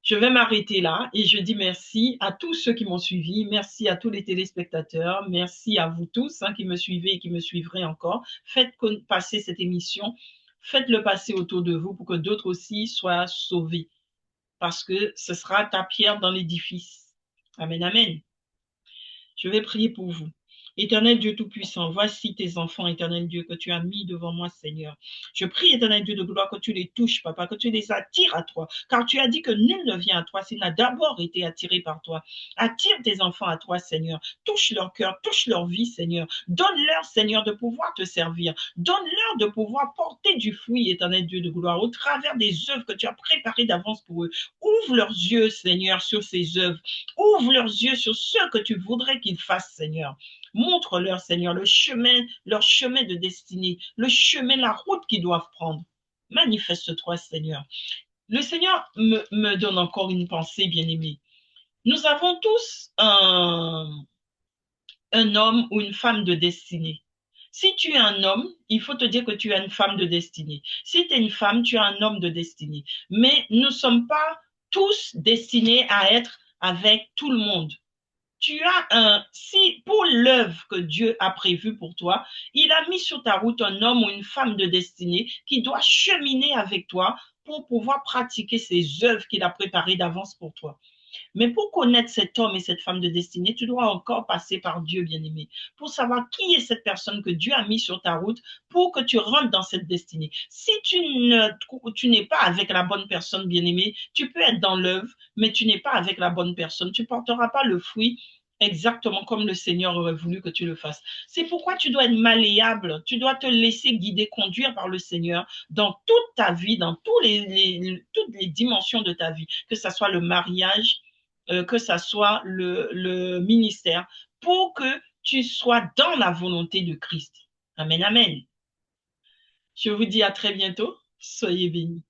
Je vais m'arrêter là et je dis merci à tous ceux qui m'ont suivi, merci à tous les téléspectateurs, merci à vous tous qui me suivez et qui me suivrez encore. Faites passer cette émission, faites-le passer autour de vous pour que d'autres aussi soient sauvés, parce que ce sera ta pierre dans l'édifice. Amen, amen. Je vais prier pour vous. Éternel Dieu Tout-Puissant, voici tes enfants, éternel Dieu, que tu as mis devant moi, Seigneur. Je prie, éternel Dieu de gloire, que tu les touches, Papa, que tu les attires à toi, car tu as dit que nul ne vient à toi s'il n'a d'abord été attiré par toi. Attire tes enfants à toi, Seigneur. Touche leur cœur, touche leur vie, Seigneur. Donne-leur, Seigneur, de pouvoir te servir. Donne-leur de pouvoir porter du fruit, éternel Dieu de gloire, au travers des œuvres que tu as préparées d'avance pour eux. Ouvre leurs yeux, Seigneur, sur ces œuvres. Ouvre leurs yeux sur ce que tu voudrais qu'ils fassent, Seigneur. Montre-leur, Seigneur, leur chemin de destinée, le chemin, la route qu'ils doivent prendre. Manifeste-toi, Seigneur. Le Seigneur me donne encore une pensée, bien-aimée. Nous avons tous un homme ou une femme de destinée. Si tu es un homme, il faut te dire que tu es une femme de destinée. Si tu es une femme, tu es un homme de destinée. Mais nous ne sommes pas tous destinés à être avec tout le monde. Si pour l'œuvre que Dieu a prévue pour toi, il a mis sur ta route un homme ou une femme de destinée qui doit cheminer avec toi pour pouvoir pratiquer ces œuvres qu'il a préparées d'avance pour toi. Mais pour connaître cet homme et cette femme de destinée, tu dois encore passer par Dieu, bien-aimé, pour savoir qui est cette personne que Dieu a mis sur ta route pour que tu rentres dans cette destinée. Si tu n'es pas avec la bonne personne, bien-aimé, tu peux être dans l'œuvre, mais tu n'es pas avec la bonne personne. Tu ne porteras pas le fruit exactement comme le Seigneur aurait voulu que tu le fasses. C'est pourquoi tu dois être malléable, tu dois te laisser guider, conduire par le Seigneur dans toute ta vie, dans toutes les dimensions de ta vie, que ce soit le mariage, que ça soit le ministère, pour que tu sois dans la volonté de Christ. Amen, amen. Je vous dis à très bientôt. Soyez bénis.